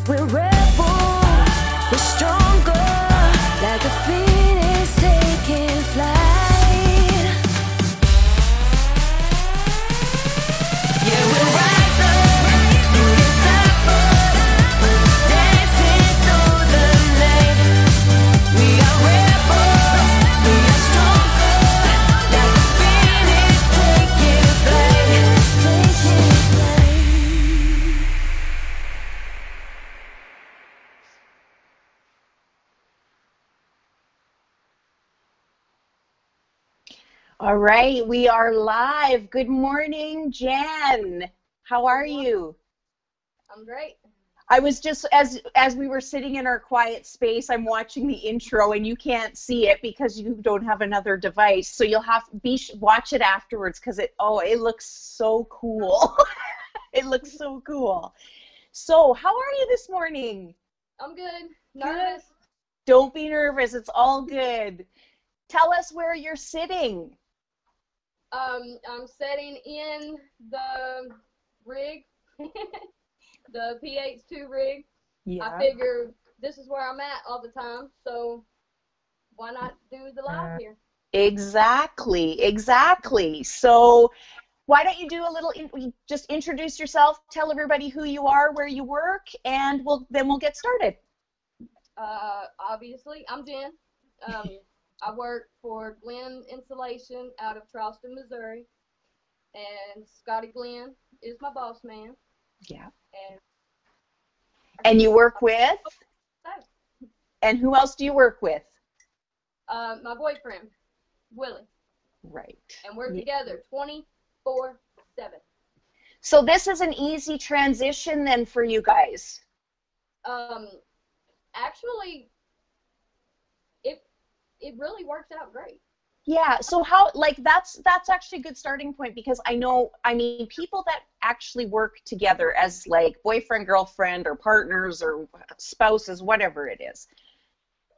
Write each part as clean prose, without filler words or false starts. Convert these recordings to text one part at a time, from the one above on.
We're rebels, we're stronger, like a phoenix taking flight. Yeah, we'll rise up, you can stop us. We're dancing through the night. We are rebels, we are stronger, like a phoenix taking flight. Taking flight. All right, we are live. Good morning, Jen. How are you? I'm great. I was just, as we were sitting in our quiet space, I'm watching the intro, and you can't see it because you don't have another device. So you'll have to watch it afterwards because it looks so cool. It looks so cool. So how are you this morning? I'm good. Nervous. Don't be nervous. It's all good. Tell us where you're sitting. I'm sitting in the rig, the PH2 rig. Yeah. I figure this is where I'm at all the time, so why not do the live here? Exactly, exactly. So why don't you do a little, just introduce yourself, tell everybody who you are, where you work, and then we'll get started. Obviously, I'm Jen. I work for Glenn Insulation out of Charleston, Missouri, and Scotty Glenn is my boss man. Yeah. And you work with? And who else do you work with? My boyfriend, Willie. Right. And we're together 24/7. So this is an easy transition then for you guys. Actually, it really works out great. Yeah, so how, like, that's actually a good starting point, because I mean, people that actually work together as like boyfriend, girlfriend, or partners, or spouses, whatever it is,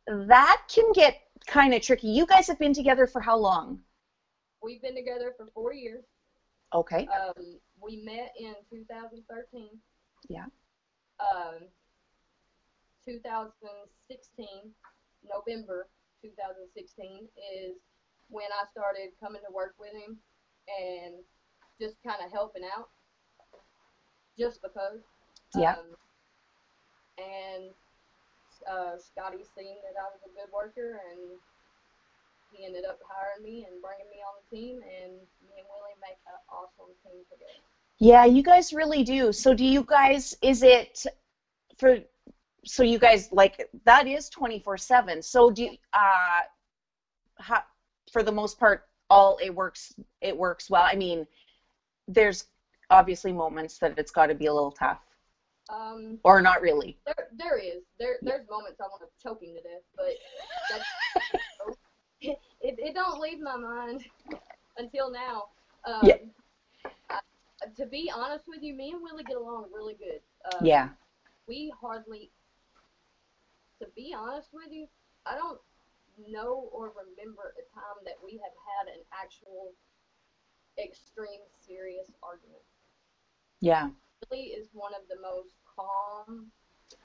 that can get kind of tricky. You guys have been together for how long? We've been together for 4 years. Okay. We met in 2013. Yeah. 2016, November 2016 is when I started coming to work with him and just kind of helping out, just because. Yeah. And Scotty seen that I was a good worker, and he ended up hiring me and bringing me on the team, and me and Willie make an awesome team together. Yeah, you guys really do. So do you guys, so you guys, like, that is 24/7. So do you, for the most part, it works well. I mean, there's obviously moments that it's got to be a little tough. Or not really. There's moments I want to choke him to death, but it don't leave my mind until now. Yeah. To be honest with you, me and Willie get along really good. Yeah. We hardly, to be honest with you, I don't know or remember a time that we have had an actual extreme serious argument. Yeah. Willie is one of the most calm,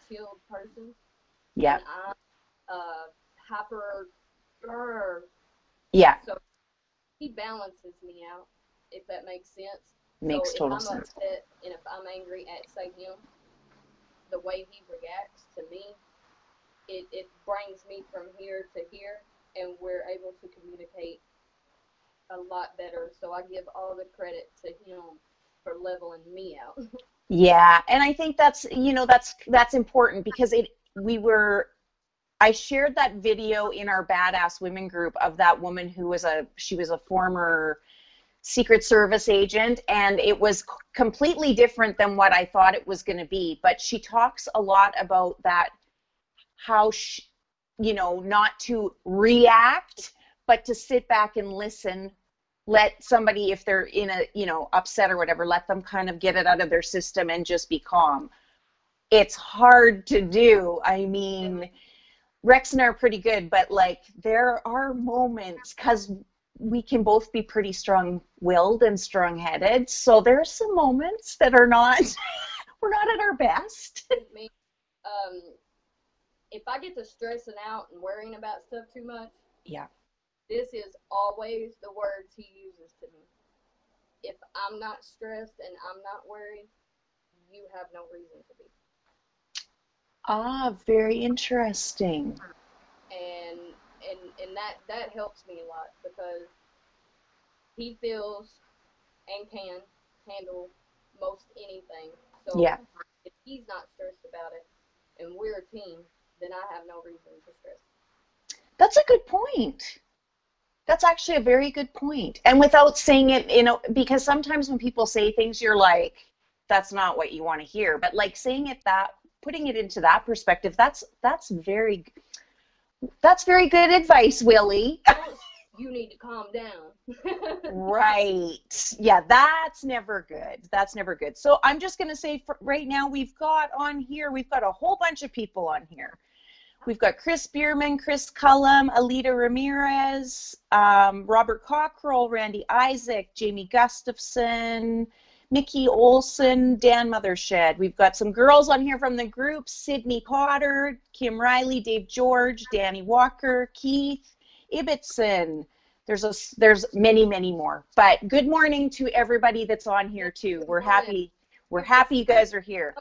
chilled persons. Yeah. And I'm hyper. Yeah. So he balances me out, if that makes sense. Makes total sense. If I'm sense. upset and if I'm angry at, say, him, the way he reacts to me, it brings me from here to here, and we're able to communicate a lot better. So I give all the credit to him for leveling me out. Yeah, and I think that's important, because I shared that video in our Badass Women group of that woman who was a former Secret Service agent, and it was completely different than what I thought it was going to be. But she talks a lot about that, how not to react, but to sit back and listen. Let somebody, if they're in a, upset or whatever, let them kind of get it out of their system and just be calm. It's hard to do. I mean, Rex and I are pretty good, but like, there are moments, because we can both be pretty strong-willed and strong-headed, so there's some moments that are not, we're not at our best. Um, if I get to stressing out and worrying about stuff too much, Yeah. this is always the words he uses to me. If I'm not stressed and I'm not worried, you have no reason to be. Ah, very interesting. And that helps me a lot because he feels and can handle most anything. So Yeah. if he's not stressed about it and we're a team, then I have no reason to stress. That's a good point. That's actually a very good point. And without saying it, because sometimes when people say things, you're like, that's not what you want to hear. But like saying it putting it into that perspective, that's very good advice, Willie. You need to calm down. Right. Yeah, that's never good. That's never good. So I'm just going to say right now we've got a whole bunch of people on here. We've got Chris Bierman, Chris Cullum, Alita Ramirez, Robert Cockrell, Randy Isaac, Jamie Gustafson, Mickey Olson, Dan Mothershed. We've got some girls on here from the group, Sydney Potter, Kim Riley, Dave George, Danny Walker, Keith Ibbotson. There's many, many more. But good morning to everybody that's on here too. We're happy you guys are here.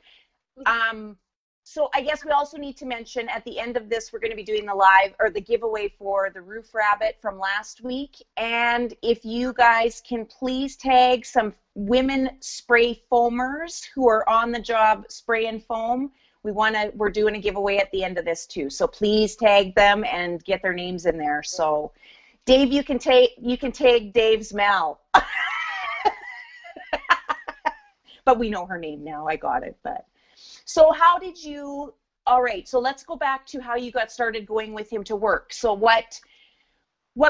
So I guess we also need to mention at the end of this, we're going to be doing the giveaway for the roof rabbit from last week. And if you guys can please tag some women spray foamers who are on the job spray and foam, we're doing a giveaway at the end of this too. So please tag them and get their names in there. So Dave, you can tag Dave's Mel. But we know her name now. I got it. But so all right, so let's go back to how you got started going with him to work. So what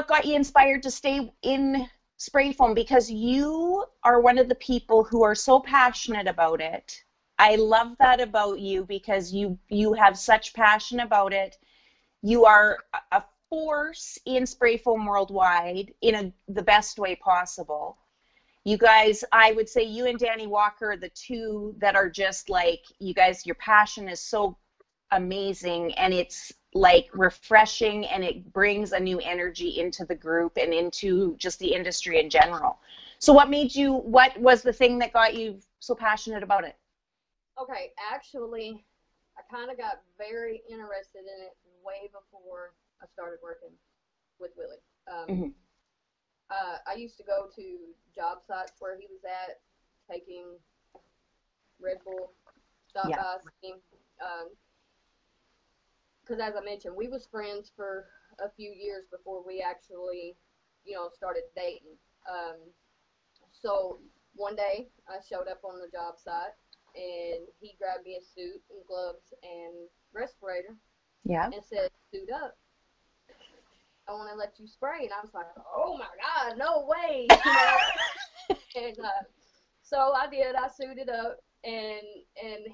got you inspired to stay in spray foam? Because you are one of the people who are so passionate about it. I love that about you because you have such passion about it. You are a force in spray foam worldwide in the best way possible. You guys, I would say you and Danny Walker are the two that are just like, you guys, your passion is so amazing and it's like refreshing and it brings a new energy into the group and into just the industry in general. So what was the thing that got you so passionate about it? Okay, actually, I kind of got very interested in it way before I started working with Willie. I used to go to job sites where he was at, taking Red Bull, stop by, see him. Because as I mentioned, we was friends for a few years before we actually, started dating. So one day I showed up on the job site and he grabbed me a suit and gloves and respirator and said, "Suit up. I want to let you spray." And I was like, "Oh my God, no way!" And so I did. I suited up, and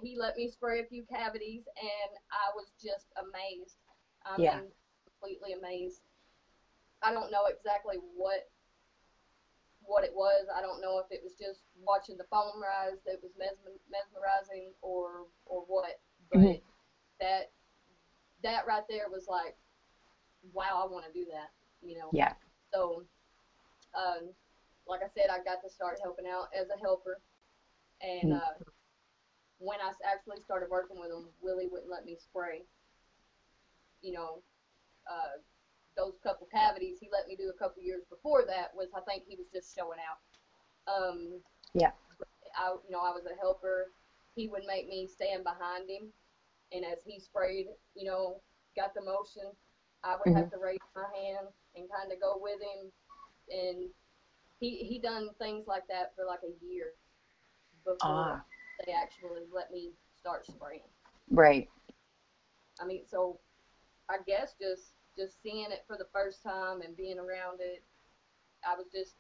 he let me spray a few cavities, and I was just amazed. I mean, completely amazed. I don't know exactly what it was. I don't know if it was just watching the foam rise that was mesmerizing or what. But that right there was like, wow, I want to do that, Yeah. So, like I said, I got to start helping out as a helper. And when I actually started working with him, Willie wouldn't let me spray. Those couple cavities he let me do a couple years before that was, I think he was just showing out. I was a helper. He would make me stand behind him. And as he sprayed, got the motion, I would have to raise my hand and kind of go with him. And he done things like that for like a year before they actually let me start spraying. Right. I mean, so I guess just seeing it for the first time and being around it, I was just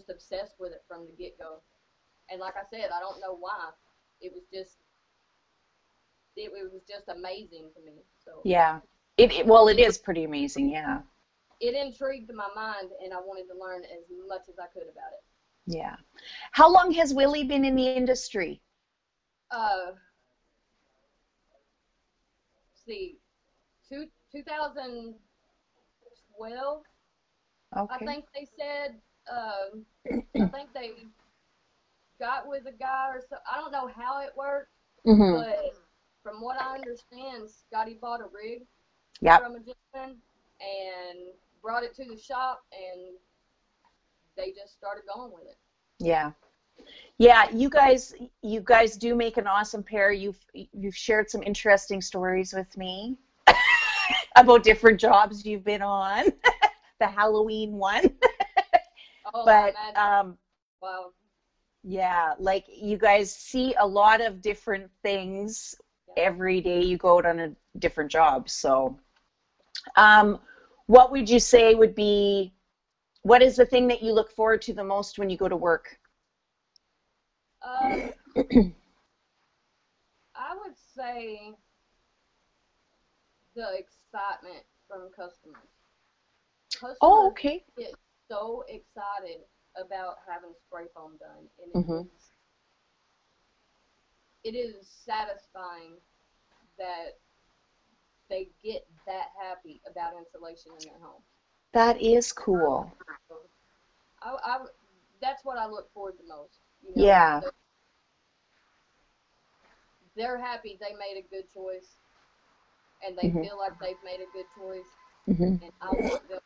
obsessed with it from the get-go. And like I said, I don't know why. It was just amazing to me. So yeah, it is pretty amazing. Yeah, it intrigued my mind, and I wanted to learn as much as I could about it. Yeah. How long has Willie been in the industry? see, 2012, I Okay. think they said, I think they got with a guy or so. I don't know how it worked, Mm-hmm. but from what I understand, Scotty bought a rig Yep. from a gentleman and brought it to the shop, and they just started going with it. Yeah. Yeah, you guys do make an awesome pair. You've shared some interesting stories with me about different jobs you've been on. The Halloween one. Oh, But wow. yeah, like you guys see a lot of different things every day you go out on a different job. So what would you say would be, what is the thing that you look forward to the most when you go to work? I would say the excitement from customers. Customers Oh, okay. get so excited about having spray foam done, and Mm-hmm. it is satisfying that they get that happy about insulation in their home. That is cool. So that's what I look forward to most. Yeah. They're happy they made a good choice, and they Mm-hmm. feel like they've made a good choice, Mm-hmm. and I want them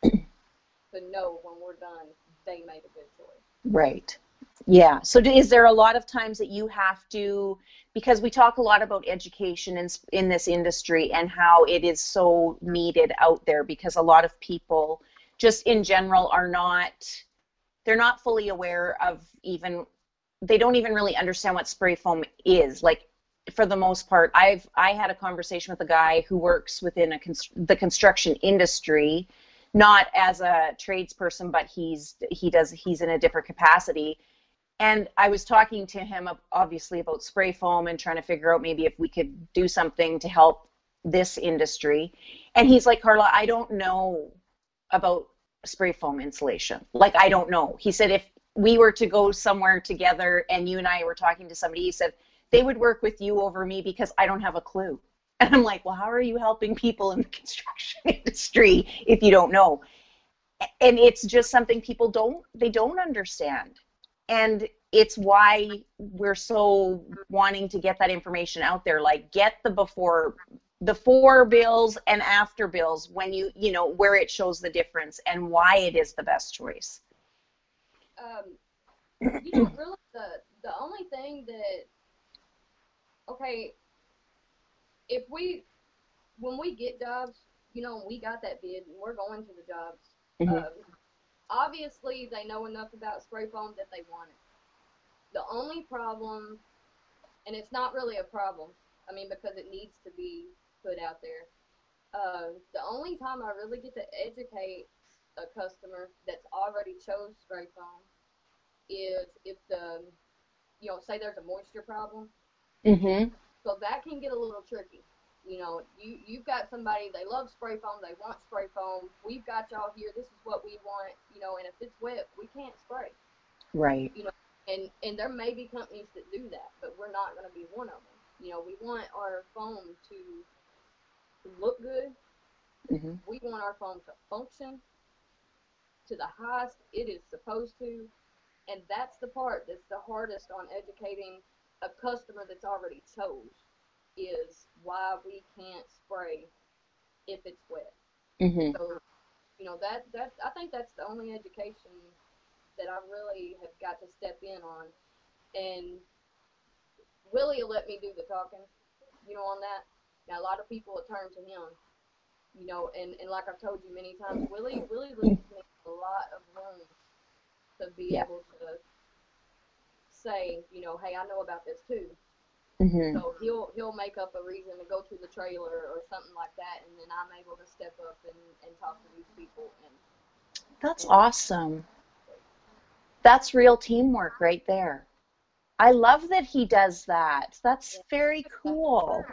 to know when we're done they made a good choice. Right. Yeah. So is there a lot of times that you have to, because we talk a lot about education in this industry and how it is so needed out there, because a lot of people just in general they're not fully aware of they don't even really understand what spray foam is. Like, for the most part, I had a conversation with a guy who works within the construction industry, not as a tradesperson, but he's in a different capacity. And I was talking to him obviously about spray foam and trying to figure out maybe if we could do something to help this industry. And he's like, Carla, I don't know about spray foam insulation. Like, I don't know. He said, if we were to go somewhere together and you and I were talking to somebody, he said, they would work with you over me because I don't have a clue. And I'm like, well, how are you helping people in the construction industry if you don't know? And it's just something people don't understand. And it's why we're so wanting to get that information out there. Like, get the before bills and after bills, when you know where it shows the difference and why it is the best choice. Really, the only thing that, okay, when we get jobs, we got that bid and we're going to the jobs. Mm-hmm. Obviously, they know enough about spray foam that they want it. The only problem, and it's not really a problem, I mean, because it needs to be put out there. The only time I really get to educate a customer that's already chose spray foam is if say there's a moisture problem. Mm-hmm. So that can get a little tricky. You've got somebody, they love spray foam, they want spray foam, we've got y'all here, this is what we want, and if it's wet, we can't spray. Right. And there may be companies that do that, but we're not going to be one of them. We want our foam to look good. Mm-hmm. We want our foam to function to the highest it is supposed to. And that's the part that's the hardest on educating a customer that's already chose, is why we can't spray if it's wet. Mm-hmm. So, that I think that's the only education that I really have got to step in on. And Willie will let me do the talking, on that. Now, a lot of people will turn to him, and like I've told you many times, Willie leaves me a lot of room to be able to say, hey, I know about this too. Mm-hmm. So he'll make up a reason to go to the trailer or something like that, and then I'm able to step up and talk to these people. That's awesome. That's real teamwork right there. I love that he does that. That's very cool.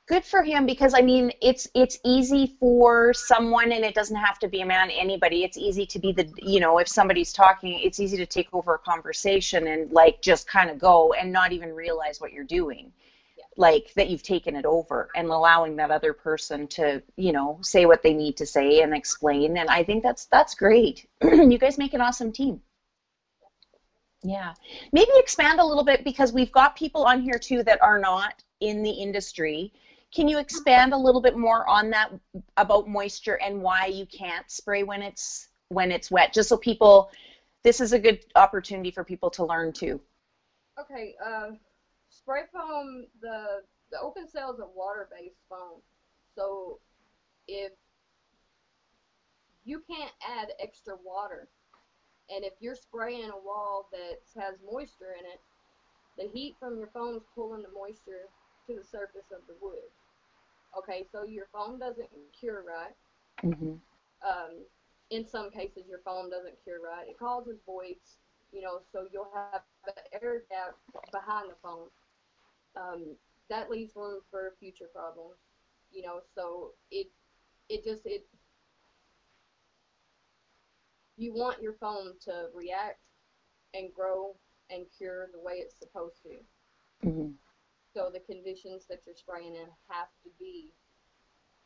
Good for him, because I mean, it's easy for someone, and it doesn't have to be a man, anybody. It's easy to be if somebody's talking, it's easy to take over a conversation and like just kind of go and not even realize what you're doing. Yeah. like that you've taken it over, and allowing that other person to, you know, say what they need to say and explain. And I think that's great. You guys make an awesome team. Yeah. Maybe expand a little bit, because we've got people on here too that are not in the industry. Can you expand a little bit more on that, about moisture and why you can't spray when it's wet? Just so people, this is a good opportunity for people to learn too. Okay, spray foam, the open cell is a water-based foam. So if you can't add extra water, and if you're spraying a wall that has moisture in it, the heat from your foam is pulling the moisture to the surface of the wood. Okay, so your foam doesn't cure right. Mm-hmm. In some cases, your foam doesn't cure right. It causes voids, you know, so you'll have an air gap behind the foam. That leaves room for future problems, you know. So it you want your foam to react and grow and cure the way it's supposed to. Mm-hmm. So the conditions that you're spraying in have to be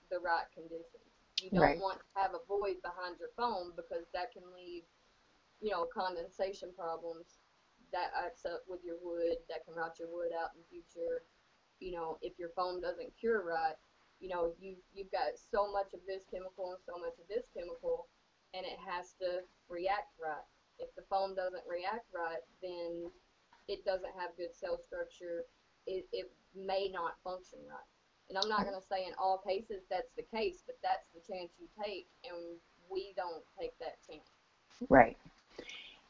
the right conditions. You don't Right. want to have a void behind your foam, because that can leave, you know, condensation problems that acts up with your wood, that can rot your wood out in the future. You know, if your foam doesn't cure right, you know, you've got so much of this chemical and so much of this chemical, and it has to react right. If the foam doesn't react right, then it doesn't have good cell structure. It may not function right. And I'm not going to say in all cases that's the case, but that's the chance you take, and we don't take that chance. Right.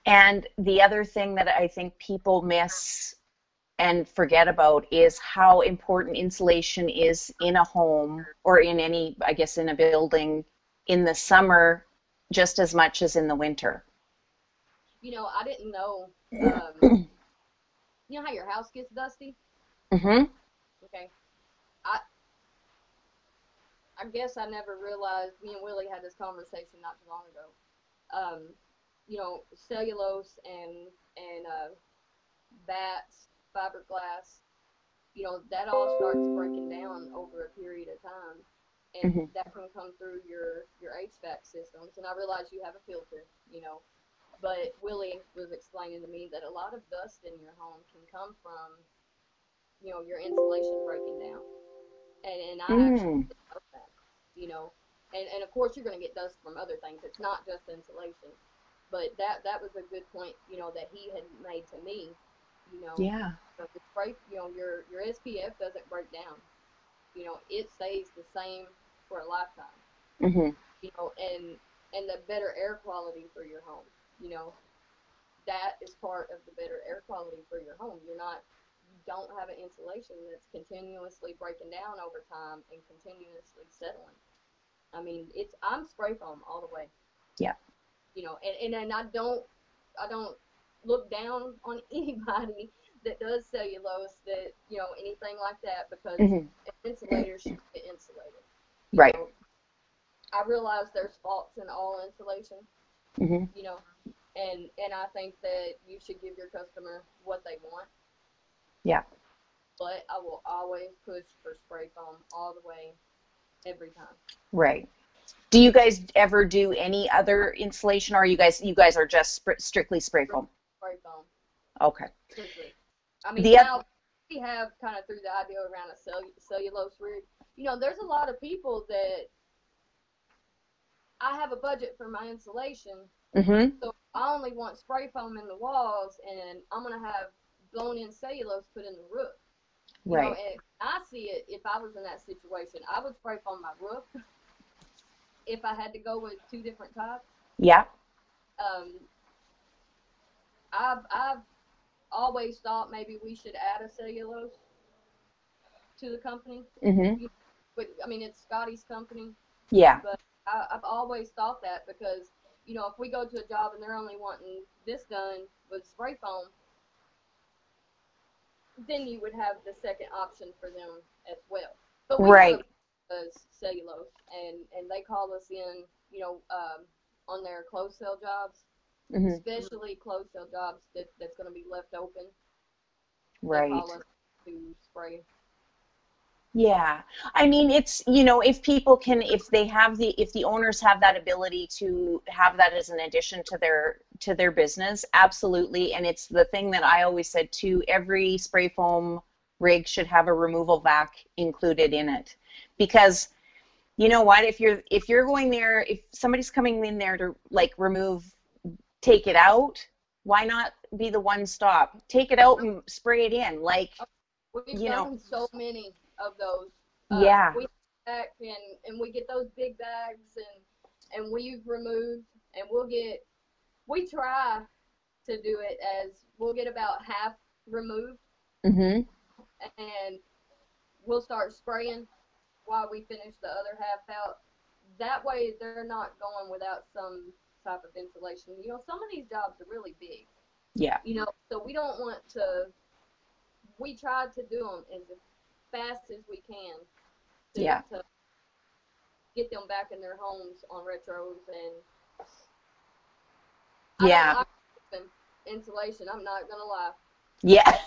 And the other thing that I think people miss and forget about is how important insulation is in a home, or in any, I guess, in a building in the summer, just as much as in the winter. You know, I didn't know. You know how your house gets dusty? Mm-hmm. Okay. I I guess I never realized. Me and Willie had this conversation not too long ago. You know, cellulose and bats, fiberglass. You know, that all starts breaking down over a period of time, and Mm-hmm. that can come through your HVAC systems. And I realize you have a filter, you know, but Willie was explaining to me that a lot of dust in your home can come from, you know, your insulation breaking down. And I actually Mm. didn't know that, you know. And of course you're going to get dust from other things. It's not just insulation. But that was a good point, you know, that he had made to me, you know. Yeah. So the spray, you know, your SPF doesn't break down. You know, it stays the same for a lifetime. Mm-hmm. You know, and the better air quality for your home, you know, that is part of the better air quality for your home. You don't have an insulation that's continuously breaking down over time and continuously settling. I mean, I'm spray foam all the way. Yeah. You know, and I don't look down on anybody that does cellulose, that, you know, anything like that, because Mm-hmm. an insulator should get insulated. You Right. know, I realize there's faults in all insulation, Mm-hmm. you know, and I think that you should give your customer what they want, Yeah. but I will always push for spray foam all the way, every time. Right. Do you guys ever do any other insulation, or are you guys are just strictly spray foam? Spray foam, Okay. strictly. I mean, The now we have kind of threw the idea around a cellulose rig. You know, there's a lot of people that I have a budget for my insulation, Mm-hmm. so I only want spray foam in the walls, and I'm gonna have blown-in cellulose put in the roof. You know, Right. and I see it. If I was in that situation, I would spray foam my roof if I had to go with two different types. Yeah. Um, I've always thought maybe we should add a cellulose to the company. Mm-hmm. But I mean, it's Scotty's company, Yeah. but I've always thought that, because, you know, if we go to a job and they're only wanting this done with spray foam, then you would have the second option for them as well. But we have Right. a cellulose, and they call us in, you know, on their closed cell jobs, Mm-hmm. especially closed cell jobs that's going to be left open. They Right. call us to spray. Yeah. I mean, it's, you know, if people can, if they have the, if the owners have that ability to have that as an addition to their business, absolutely. And it's the thing that I always said too, every spray foam rig should have a removal vac included in it. Because you know what, if you're going there, if somebody's coming in there to like remove, take it out, why not be the one stop? Take it out and spray it in. Like, We've you know, done so many of those. yeah. We back and we get those big bags and we've removed and we try to do it as we'll get about half removed Mm-hmm. and we'll start spraying while we finish the other half out. That way they're not going without some type of insulation. You know, some of these jobs are really big. Yeah. You know, so we don't want to. We try to do them as fast as we can Yeah. to get them back in their homes on retros. And Yeah. I don't like insulation. I'm not gonna lie. Yeah.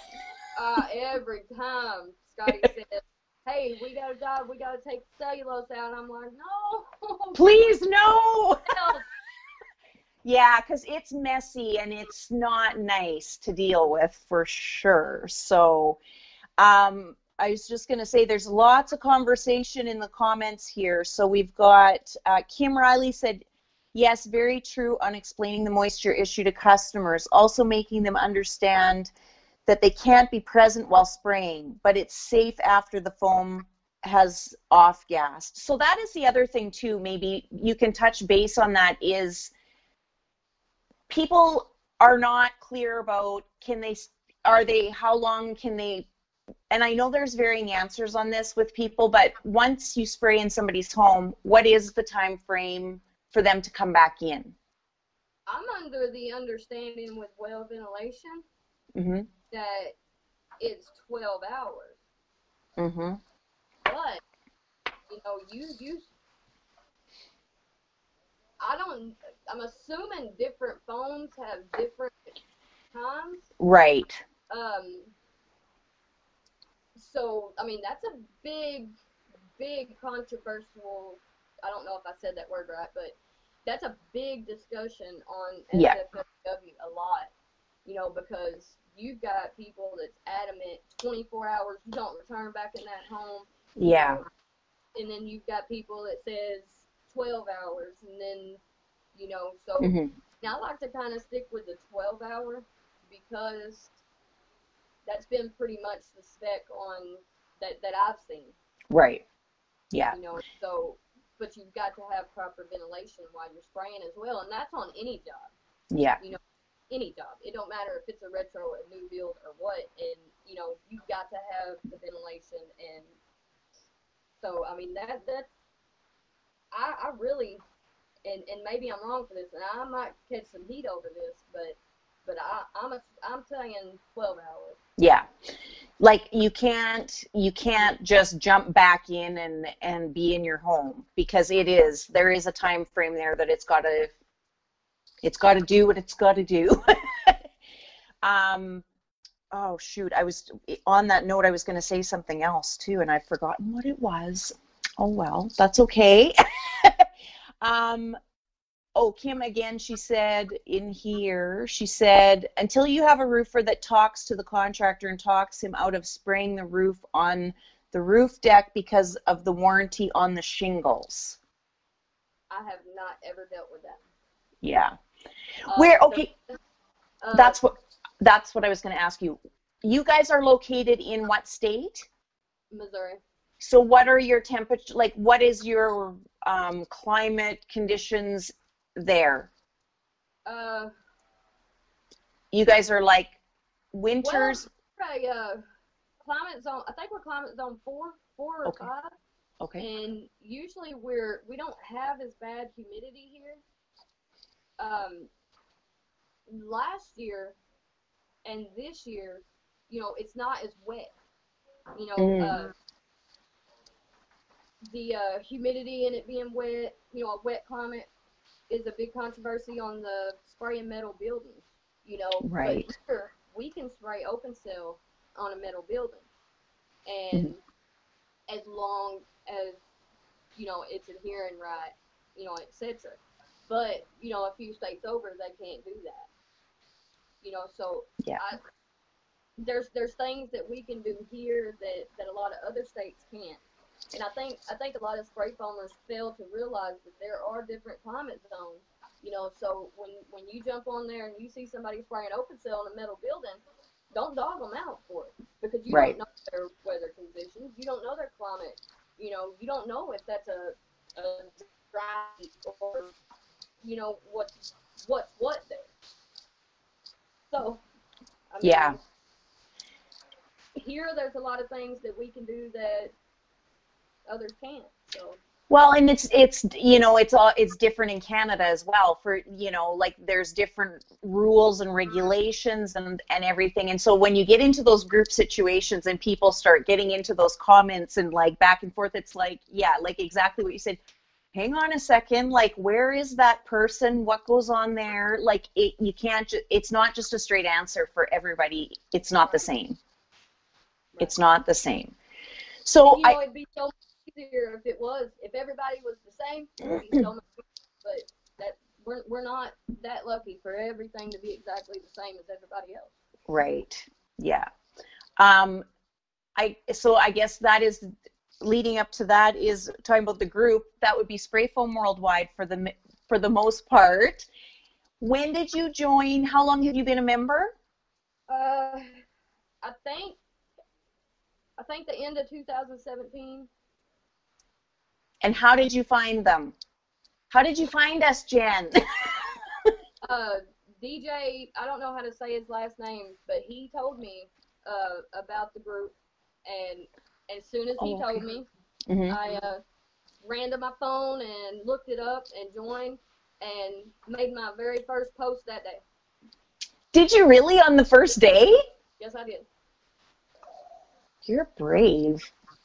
Every time Scotty says, "Hey, we got a job. We got to take the cellulose out," I'm like, "No, Please, no. no." Yeah, because it's messy and it's not nice to deal with for sure. So, I was just going to say there's lots of conversation in the comments here. So we've got Kim Riley said, yes, very true on explaining the moisture issue to customers, also making them understand that they can't be present while spraying, but it's safe after the foam has off-gassed. So that is the other thing too, maybe you can touch base on that, is people are not clear about how long can they, and I know there's varying answers on this with people, but once you spray in somebody's home, what is the time frame for them to come back in? I'm under the understanding with well ventilation Mm-hmm. that it's 12 hours. Mm-hmm. But, you know, I'm assuming different phones have different times. Right. So, I mean, that's a big, big controversial, I don't know if I said that word right, but that's a big discussion on Yeah. SFW a lot, you know, because you've got people that's adamant 24 hours, you don't return back in that home. Yeah. You know, and then you've got people that says 12 hours, and then, you know, so Mm-hmm. now I like to kind of stick with the 12 hour because that's been pretty much the spec on that I've seen. Right. Yeah. You know, so, but you've got to have proper ventilation while you're spraying as well, and that's on any job. Yeah. You know, any job. It don't matter if it's a retro, a new build, or what, and, you know, you've got to have the ventilation, and so, I mean, I really, and maybe I'm wrong for this, and I might catch some heat over this, but I'm saying 12 hours. Yeah. Like you can't just jump back in and be in your home, because there is a time frame there that it's got to do what it's got to do. Oh shoot, I was on that note, I was going to say something else too, and I've forgotten what it was. Oh well, that's okay. Oh, Kim again, she said in here, she said, until you have a roofer that talks to the contractor and talks him out of spraying the roof on the roof deck because of the warranty on the shingles. I have not ever dealt with that. Yeah. Okay. That's what I was going to ask you. You guys are located in what state? Missouri. So what are your temperature, like what is your climate conditions there? You guys are like winters? Well, climate zone, I think we're climate zone 4 or Okay. 5. Okay. And usually we don't have as bad humidity here. Last year and this year, you know, it's not as wet. You know, the humidity and it being wet, you know, a wet climate is a big controversy on the spray and metal buildings, you know. Right. But here, we can spray open cell on a metal building. And as long as, it's adhering right, etc. But, a few states over, they can't do that. So Yeah. there's things that we can do here that a lot of other states can't. And I think a lot of spray foamers fail to realize that there are different climate zones. So when you jump on there and you see somebody spraying open cell in a metal building, don't dog them out for it, because you Right. don't know their weather conditions, you don't know their climate, you don't know if that's a dry heat or what's what there. So I mean, Yeah. here there's a lot of things that we can do that others can't. So Well, and it's it's different in Canada as well, for like there's different rules and regulations and everything. And so when you get into those group situations and people start getting into those comments and like back and forth, it's like, yeah, like exactly what you said. Hang on a second, like where is that person? What goes on there? Like you can't it's not just a straight answer for everybody. It's not the same. right. It's not the same. So And, it'd be so much easier if everybody was the same. It'd be so much easier, but that we're not that lucky for everything to be exactly the same as everybody else. right. Yeah. So I guess that is leading up to that is talking about the group that would be Spray Foam Worldwide for the most part. When did you join? How long have you been a member? I think the end of 2017. And how did you find them? How did you find us, Jen? DJ, I don't know how to say his last name, but he told me about the group, and as soon as he told me, Mm-hmm. I ran to my phone and looked it up and joined and made my very first post that day. Did you really on the first day? Yes, I did. You're brave.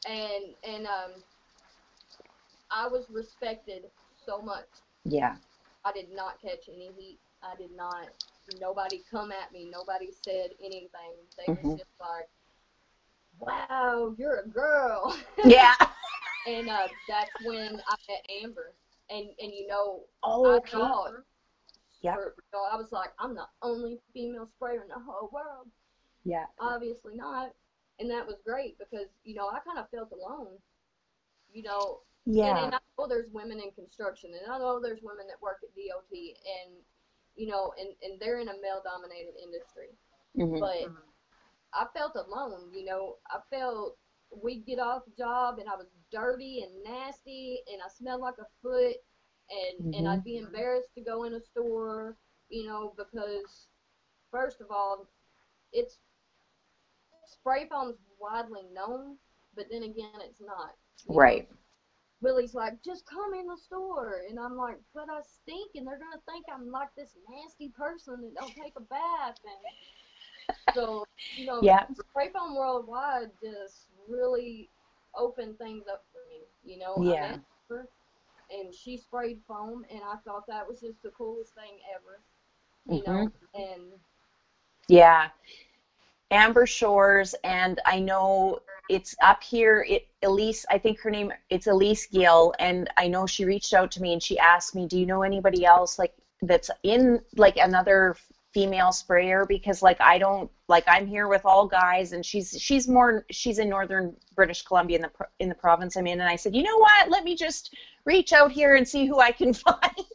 And I was respected so much. Yeah. I did not catch any heat. I did not. Nobody come at me. Nobody said anything. They was just like, "Wow, you're a girl." Yeah. And that's when I met Amber. And Oh, I okay. thought, Yeah. I was like, I'm the only female sprayer in the whole world. Yeah. Obviously not. And that was great because, I kind of felt alone. Yeah. And I know there's women in construction, and I know there's women that work at DOT, and, and they're in a male-dominated industry. Mm-hmm. But I felt alone, I felt we'd get off the job, and I was dirty and nasty, and I smelled like a foot, and I'd be embarrassed to go in a store, because, first of all, it's spray foam's widely known, but then again, it's not. Right. Willie's like, just come in the store. And I'm like, but I stink, and they're going to think I'm like this nasty person that don't take a bath. And so, Yeah. Spray Foam Worldwide just really opened things up for me. I Yeah. met her, and she sprayed foam, and I thought that was just the coolest thing ever. And Yeah. Amber Shores, and I know it's up here. Elise, I think her name, it's Elise Gill, and I know she reached out to me and she asked me, do you know anybody else like that's in like another female sprayer? Because like I don't, like I'm here with all guys, and she's in northern British Columbia in the province I'm in, and I said, you know what? Let me just reach out here and see who I can find.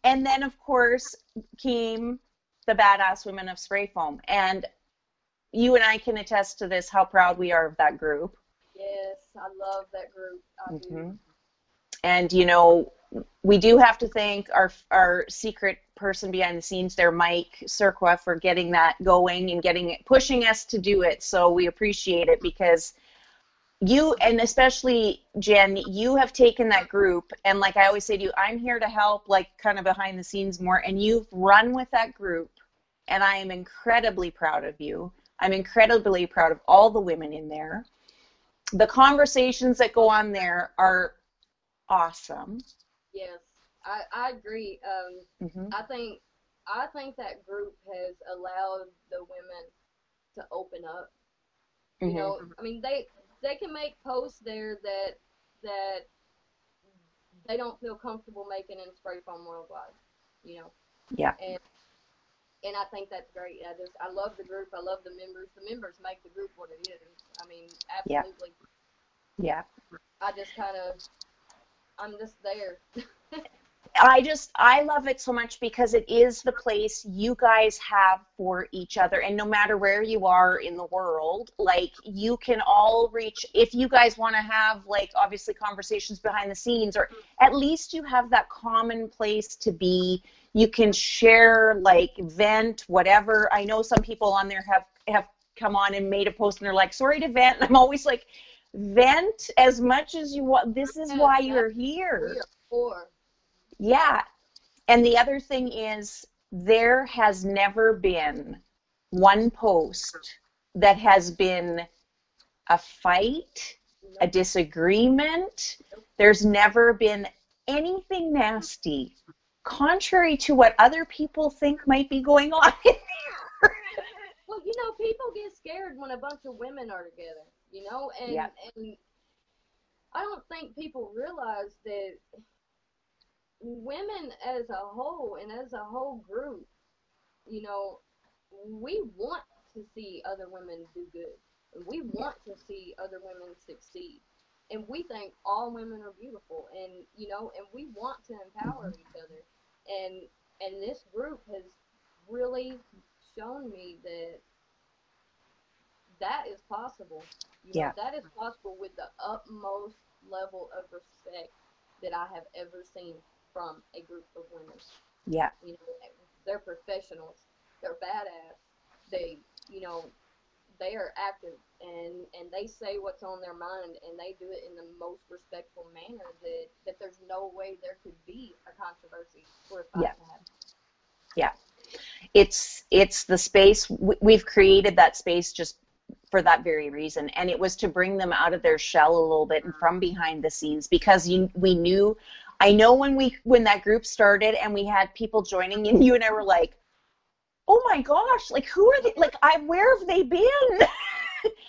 And then of course came the Badass Women of Spray Foam, and you and I can attest to this, how proud we are of that group. yes, I love that group. I do. And, we do have to thank our secret person behind the scenes there, Mike Serqua, for getting that going and pushing us to do it. So we appreciate it, because you, and especially Jen, you have taken that group, and like I always say to you, I'm here to help, like kind of behind the scenes more, and you've run with that group, and I am incredibly proud of you. I'm incredibly proud of all the women in there. The conversations that go on there are awesome. Yes, I agree. I think that group has allowed the women to open up. I mean, they can make posts there that they don't feel comfortable making in Spray Foam Worldwide, you know. Yeah. And I think that's great. I love the group. I love the members. The members make the group what it is. I mean, Yeah. absolutely. Yeah. I just I'm just there. I love it so much because it is the place you guys have for each other. And no matter where you are in the world, like, you can all reach, if you guys want to have, like, obviously conversations behind the scenes, or at least you have that common place to be. You can share, like, vent, whatever. I know some people on there have come on and made a post and they're like, sorry to vent. And I'm always like, vent as much as you want. This is why you're here. We are for. Yeah. And the other thing is, there has never been one post that has been a fight, a disagreement. There's never been anything nasty, contrary to what other people think might be going on. Well, you know, people get scared when a bunch of women are together, you know, and Yeah. and I don't think people realize that women as a whole and as a whole group, you know, we want to see other women do good. And we want to see other women succeed. And we think all women are beautiful, and you know, and we want to empower each other. And this group has really shown me that that is possible. You know, Yeah. that is possible with the utmost level of respect that I have ever seen from a group of women. Yeah. You know, they're professionals. They're badass. They, you know, they are active, and they say what's on their mind, and they do it in the most respectful manner that there's no way there could be a controversy for a fight Yeah. to happen. Yeah. It's the space, we've created that space just for that very reason, and it was to bring them out of their shell a little bit and from behind the scenes, because we knew, I know when that group started and we had people joining, and you and I were like, oh my gosh, like, who are they, like, where have they been?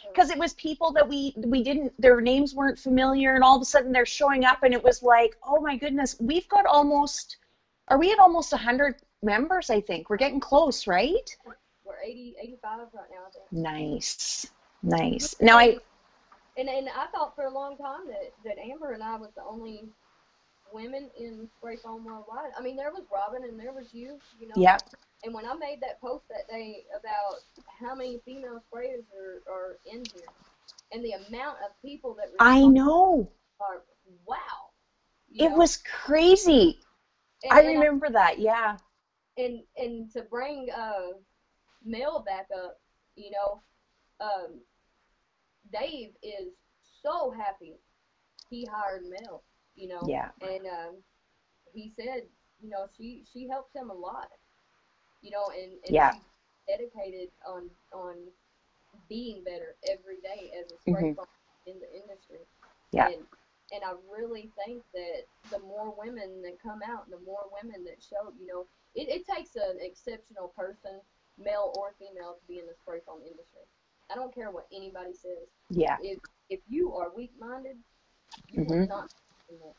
Because it was people that we didn't, their names weren't familiar, and all of a sudden they're showing up, and it was like, oh my goodness, we've got almost, are we at almost 100 members? I think we're getting close, right? We're 80, 85 right now, I think. Nice. Now and I thought for a long time that Amber and I was the only women in Spray Foam Worldwide. I mean, there was Robin and there was you know. Yeah. And when I made that post that day about how many female sprayers are in here, and the amount of people that I know. are, wow. It was crazy. I remember that, yeah. And to bring Mel back up, you know, Dave is so happy he hired Mel, you know. Yeah. And he said, you know, she helps him a lot, you know, and Yeah. she's dedicated on being better every day as a spray foam in the industry. Yeah. And I really think that the more women that come out, the more women that show, you know, it takes an exceptional person, male or female, to be in the spray foam industry. I don't care what anybody says. Yeah. If you are weak-minded, you will not in that.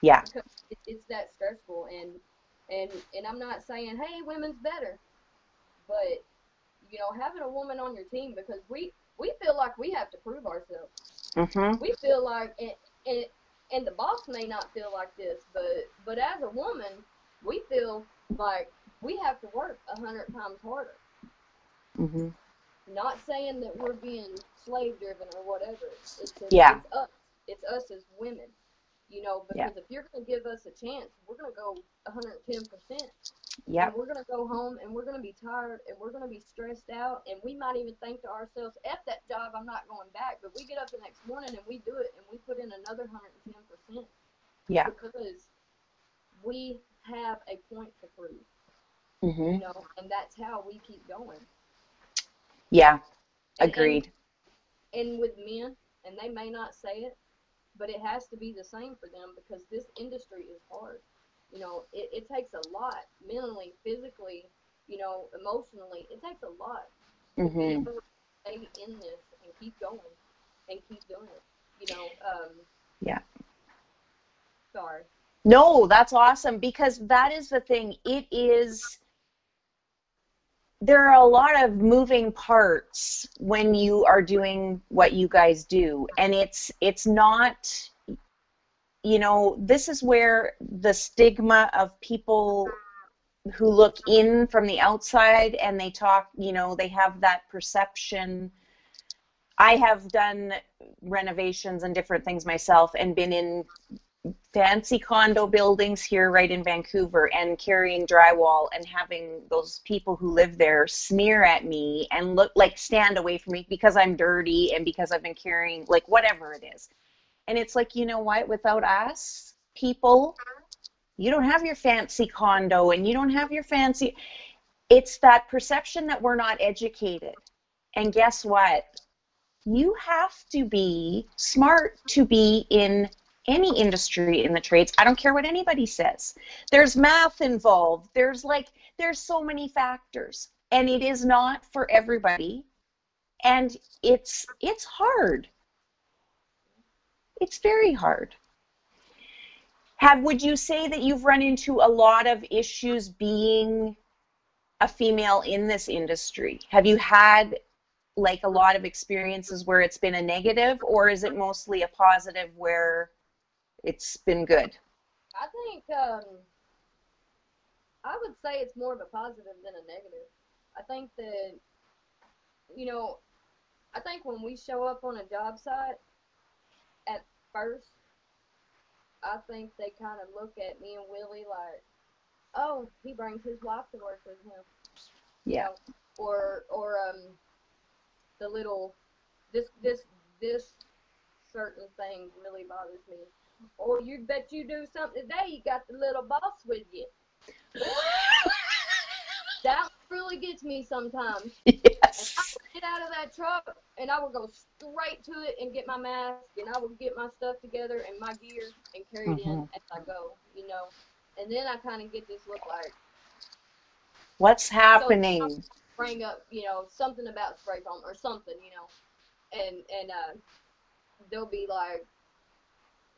Yeah. Because it's that stressful, and I'm not saying, hey, women's better, but you know, having a woman on your team, because we feel like we have to prove ourselves. We feel like, and the boss may not feel like this, but as a woman, we feel like we have to work 100 times harder. Not saying that we're being slave-driven or whatever. It's us. It's us as women. You know, because if you're going to give us a chance, we're going to go 110%. Yeah. And we're going to go home, and we're going to be tired, and we're going to be stressed out, and we might even think to ourselves, F that job, I'm not going back. But we get up the next morning, and we do it, and we put in another 110%. Yeah. Because we have a point to prove. You know, and that's how we keep going. Yeah. Agreed. And with men, and they may not say it, but it has to be the same for them, because this industry is hard. You know, it takes a lot, mentally, physically, you know, emotionally. It takes a lot to be able to stay in this and keep going. and keep doing it. Yeah. Sorry. No, that's awesome, because that is the thing. There are a lot of moving parts when you are doing what you guys do, and it's not, this is where the stigma of people who look in from the outside and they talk, they have that perception. I have done renovations and different things myself and been in fancy condo buildings here right in Vancouver and carrying drywall and having those people who live there sneer at me and stand away from me because I'm dirty and because I've been carrying whatever it is. And it's like, you know what, without us people, you don't have your fancy condo and you don't have your fancy, it's that perception that we're not educated. And guess what? You have to be smart to be in any industry in the trades. I don't care what anybody says. There's math involved. There's so many factors, and it is not for everybody. And it's hard. It's very hard. Would you say that you've run into a lot of issues being a female in this industry? Have you had a lot of experiences where it's been a negative, or is it mostly a positive where it's been good? I think I would say it's more of a positive than a negative. I think that, I think when we show up on a job site at first, I think they kind of look at me and Willie like, oh, he brings his wife to work with him. Yeah. Or the little, this certain thing really bothers me. Oh, you bet you do something today, you got the little boss with you. That really gets me sometimes. Yes. I would get out of that truck and I would go straight to it and get my mask and I would get my stuff together and my gear and carry it in as I go, And then I kind of get this look like, what's happening? So bring up, something about spray foam or something, and they'll be like,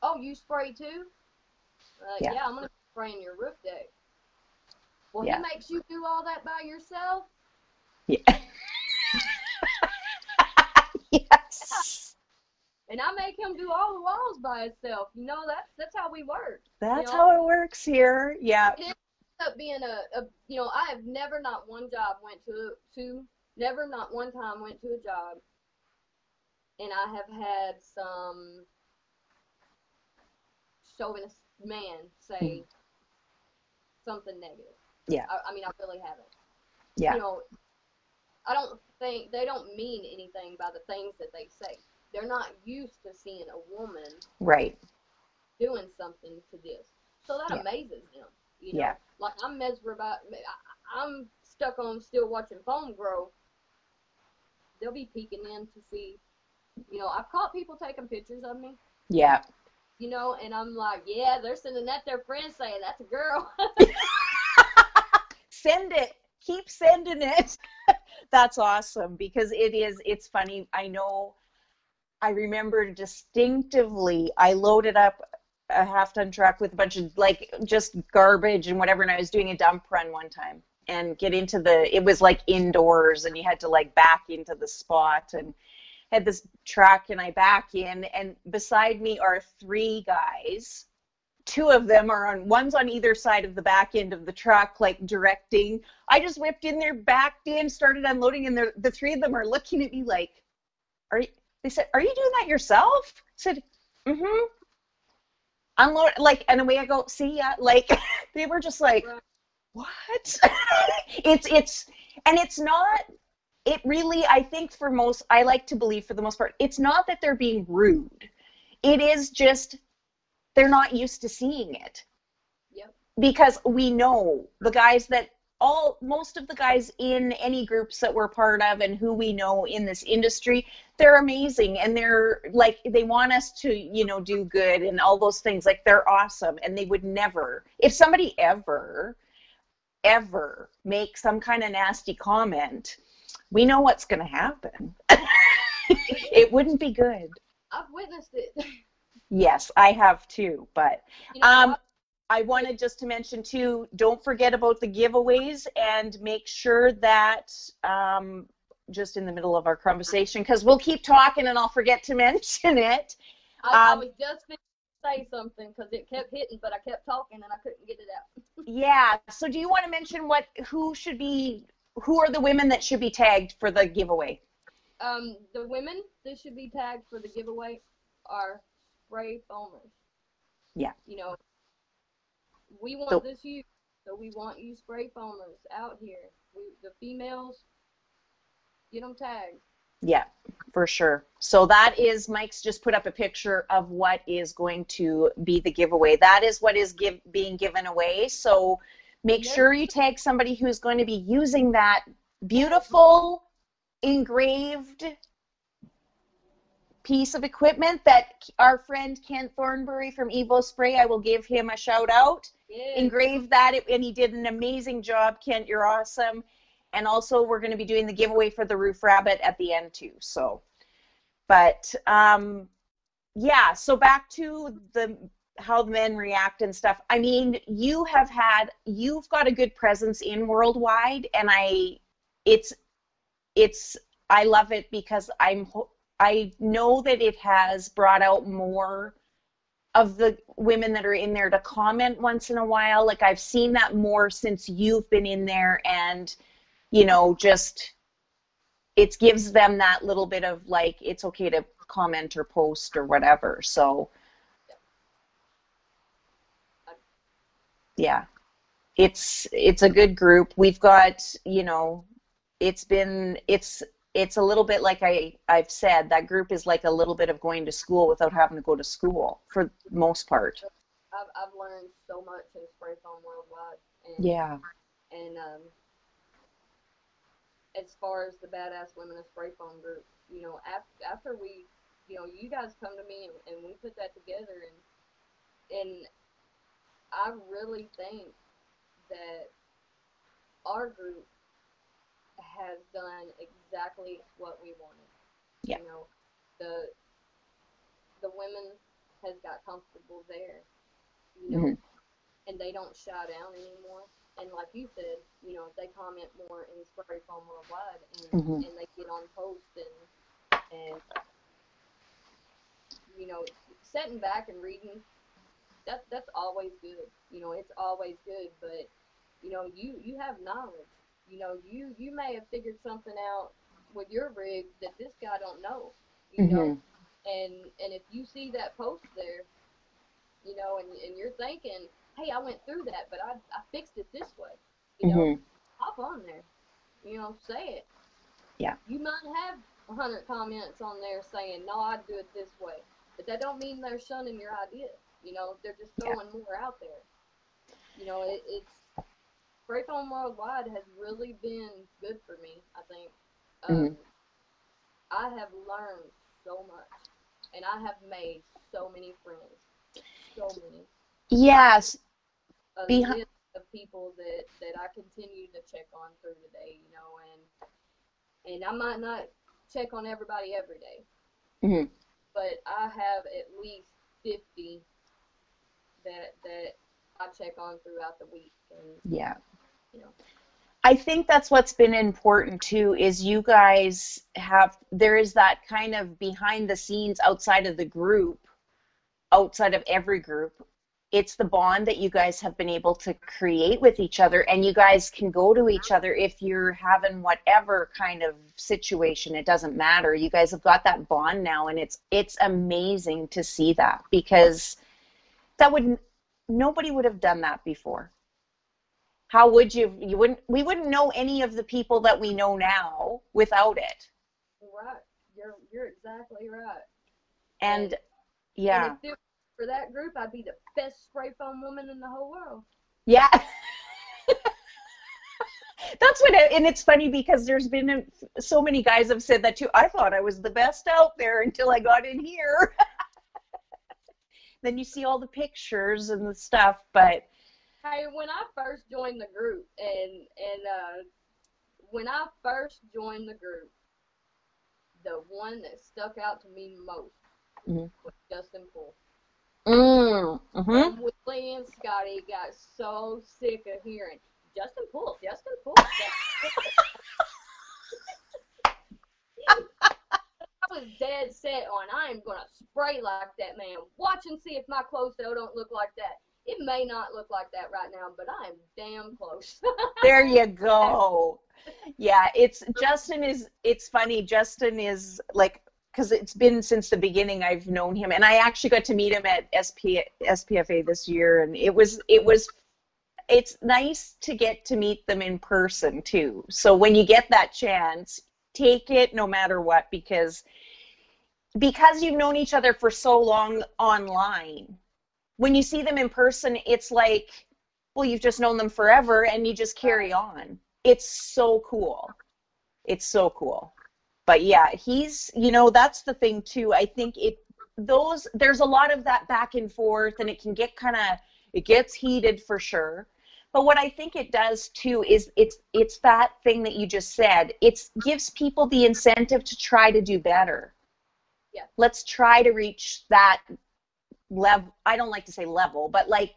oh, you spray too? Yeah, I'm going to spray in your roof deck. Well, he makes you do all that by yourself? Yeah. Yes. And I make him do all the walls by himself. That's how we work. That's how it works here. Yeah. It ends up being I have never not one time went to a job and I have had some chauvinist man say something negative. Yeah. I mean, I really haven't. Yeah. I don't think they don't mean anything by the things that they say. They're not used to seeing a woman doing something to this. So that amazes them. Yeah. Like I'm mesmerized. I'm stuck on still watching foam grow. They'll be peeking in to see. I've caught people taking pictures of me. Yeah. And I'm like, yeah, they're sending that their friends saying that's a girl. Send it. Keep sending it. That's awesome, because it's funny. I remember distinctively, I loaded up a half-ton truck with a bunch of just garbage and whatever, and I was doing a dump run one time and it was indoors and you had to back into the spot, and had this truck and I back in, and beside me are 3 guys. 2 of them one's on either side of the back end of the truck, directing. I just whipped in there, backed in, started unloading, and the 3 of them are looking at me like, they said, are you doing that yourself? I said, mm-hmm. Unload, and away I go, see ya. They were just like, what? It's not, it really, I think I like to believe for the most part, it's not that they're being rude. It is just, they're not used to seeing it. Yep. Because we know the guys most of the guys in any groups that we're part of and who we know in this industry, they're amazing, and they're they want us to, do good and all those things. They're awesome, and they would never, if somebody ever make some kind of nasty comment, we know what's going to happen. It wouldn't be good. I've witnessed it. Yes, I have too. But You know, I wanted just to mention too, don't forget about the giveaways and make sure that just in the middle of our conversation, because we'll keep talking and I'll forget to mention it. I was just going to say something because it kept hitting, but I kept talking and I couldn't get it out. Yeah. So do you want to mention who are the women that should be tagged for the giveaway? The women that should be tagged for the giveaway are spray foamers. Yeah. You know, we want this used, so we want you spray foamers out here. The females, get them tagged. Yeah, for sure. So that is, Mike's just put up a picture of what is going to be the giveaway. That is what is being given away. So make sure you tag somebody who's going to be using that beautiful engraved piece of equipment that our friend Kent Thornbury from Evo Spray, I will give him a shout out. Yes. Engraved that, and he did an amazing job. Kent, you're awesome. And also we're going to be doing the giveaway for the roof rabbit at the end too. So, but yeah, so back to how the men react and stuff. I mean, you've got a good presence in Worldwide, and I love it because I know that it has brought out more of the women that are in there to comment once in a while. Like, I've seen that more since you've been in there, and you know, just it gives them that little bit of like, it's okay to comment or post or whatever. So yeah, it's a good group. We've got, you know, it's a little bit like I've said, that group is like a little bit of going to school without having to go to school for the most part. I've learned so much in Spray Foam Worldwide. And, yeah. And as far as the Badass Women of Spray Foam group, you know, after we, you know, you guys come to me and we put that together, and I really think that our group has done exactly what we wanted. Yeah. You know, the women has got comfortable there, you know, and they don't shy down anymore. And like you said, you know, they comment more in Spray Foam Worldwide, and they get on post and you know, sitting back and reading, that's always good. You know, it's always good, but you know, you have knowledge. You know, you may have figured something out with your rig that this guy don't know. You know, and if you see that post there, you know, and you're thinking, hey, I went through that, but I fixed it this way. You know, hop on there. You know, say it. Yeah. You might have 100 comments on there saying, no, I'd do it this way. But that don't mean they're shunning your idea. You know, they're just throwing more out there. You know, it's Spray Foam Worldwide has really been good for me, I think. I have learned so much, and I have made so many friends. So many. Yes. A list of people that I continue to check on through the day, you know, and I might not check on everybody every day, but I have at least 50 that I check on throughout the week, and you know. I think that's what's been important too, is you guys there is that kind of behind the scenes outside of the group, outside of every group. It's the bond that you guys have been able to create with each other, and you guys can go to each other if you're having whatever kind of situation. It doesn't matter. You guys have got that bond now, and it's amazing to see that, because nobody would have done that before. How would we wouldn't know any of the people that we know now without it. Right. You're exactly right. And yeah. And if it for that group, I'd be the best spray foam woman in the whole world. Yeah. That's what and it's funny because there's been so many guys have said that too. I thought I was the best out there until I got in here. Then you see all the pictures and the stuff, but hey, when I first joined the group, when I first joined the group, the one that stuck out to me most Mhm. was Justin Poole. Mm-hmm. And Willie and Scotty got so sick of hearing Justin Poole, Justin Poole, Justin Poole. I was dead set on I am gonna spray like that man. Watch and see if my clothes don't look like that. It may not look like that right now, but I am damn close. There you go. Yeah, it's funny. Justin is like, because it's been since the beginning I've known him, and I actually got to meet him at SPFA this year, and it's nice to get to meet them in person too. So when you get that chance, take it no matter what, because you've known each other for so long online. When you see them in person, it's like, well, you've just known them forever and you just carry on. It's so cool. It's so cool. But yeah, that's the thing too. I think there's a lot of that back and forth, and it gets heated for sure. But what I think it does too is it's that thing that you just said. It gives people the incentive to try to do better. Yeah. Let's try to reach that level. I don't like to say level, but like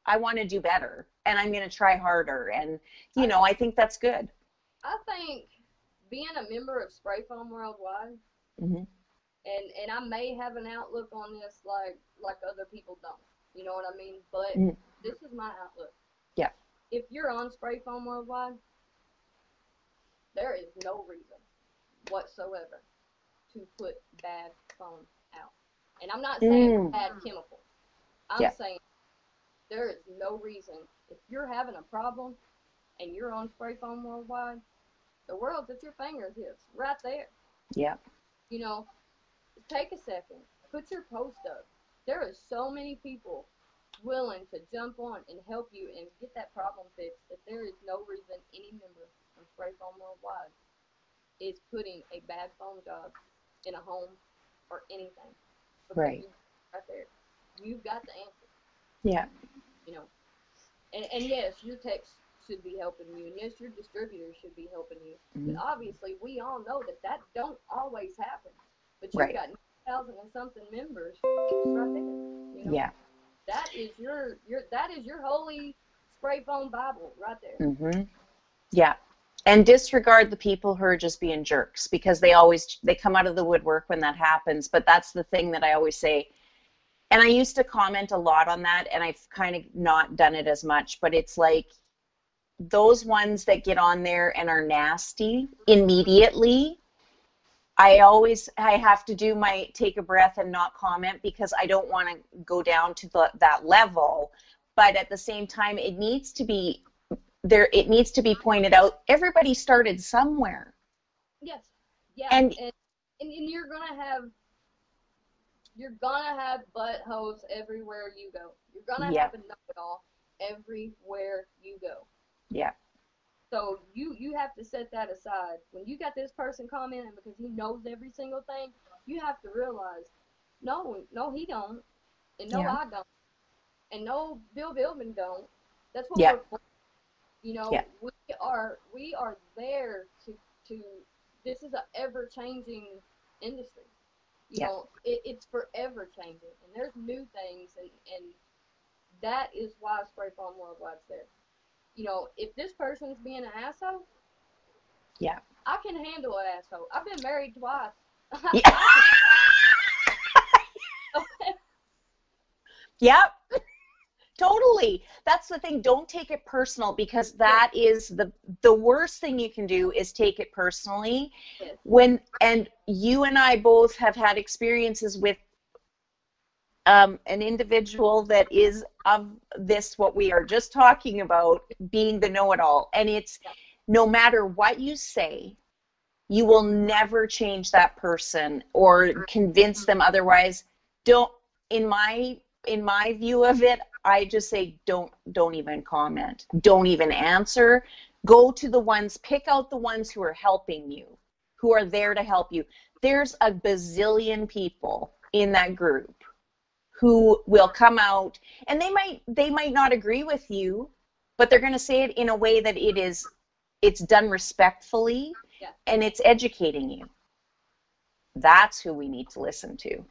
I want to do better, and I'm going to try harder, and I think that's good. I think being a member of Spray Foam Worldwide, Mm-hmm. and I may have an outlook on this like other people don't. You know what I mean? But this is my outlook. Yeah. If you're on Spray Foam Worldwide, there is no reason whatsoever to put bad foam out. And I'm not saying bad chemicals. I'm saying there is no reason. If you're having a problem and you're on Spray Foam Worldwide, the world's at your fingertips, right there. Yeah. Take a second. Put your post up. There are so many people willing to jump on and help you and get that problem fixed that there is no reason any member of Spray Foam Worldwide is putting a bad foam job in a home or anything. Because Right. Right there. You've got the answer. Yeah. And yes, your techs should be helping you, and yes, your distributors should be helping you. Mm-hmm. But obviously, we all know that don't always happen. But you've Right. got 9,000 and something members right there. Yeah. That is your holy Spray Foam Bible right there. Mm-hmm. Yeah. And disregard the people who are just being jerks, because they come out of the woodwork when that happens. But that's the thing that I always say. And I used to comment a lot on that, and I've kind of not done it as much, but it's like those ones that get on there and are nasty immediately, I have to do my take a breath and not comment, because I don't want to go down to that level. But at the same time, it needs to be pointed out. Everybody started somewhere. Yes. Yeah. And you're gonna have buttholes everywhere you go. You're gonna have a know-it-all everywhere you go. Yeah. So you have to set that aside. When you got this person commenting because he knows every single thing, you have to realize, no, he don't, and no, I don't, and no, Bill Billman don't. That's what we're for. We are there to. This is an ever-changing industry. It's forever changing, and there's new things, and that is why Spray Foam Worldwide's there. If this person's being an asshole, I can handle an asshole. I've been married twice. Yeah. Yep. Totally. That's the thing. Don't take it personal, because that is the worst thing you can do is take it personally. Yes. And you and I both have had experiences with an individual that is of this, what we are just talking about, being the know-it-all. And it's no matter what you say, you will never change that person or convince them otherwise. In my view of it, I just say don't even comment. Don't even answer. Go to pick out the ones who are helping you, who are there to help you. There's a bazillion people in that group who will come out, and they might not agree with you, but they're going to say it in a way that it's done respectfully, and it's educating you. That's who we need to listen to,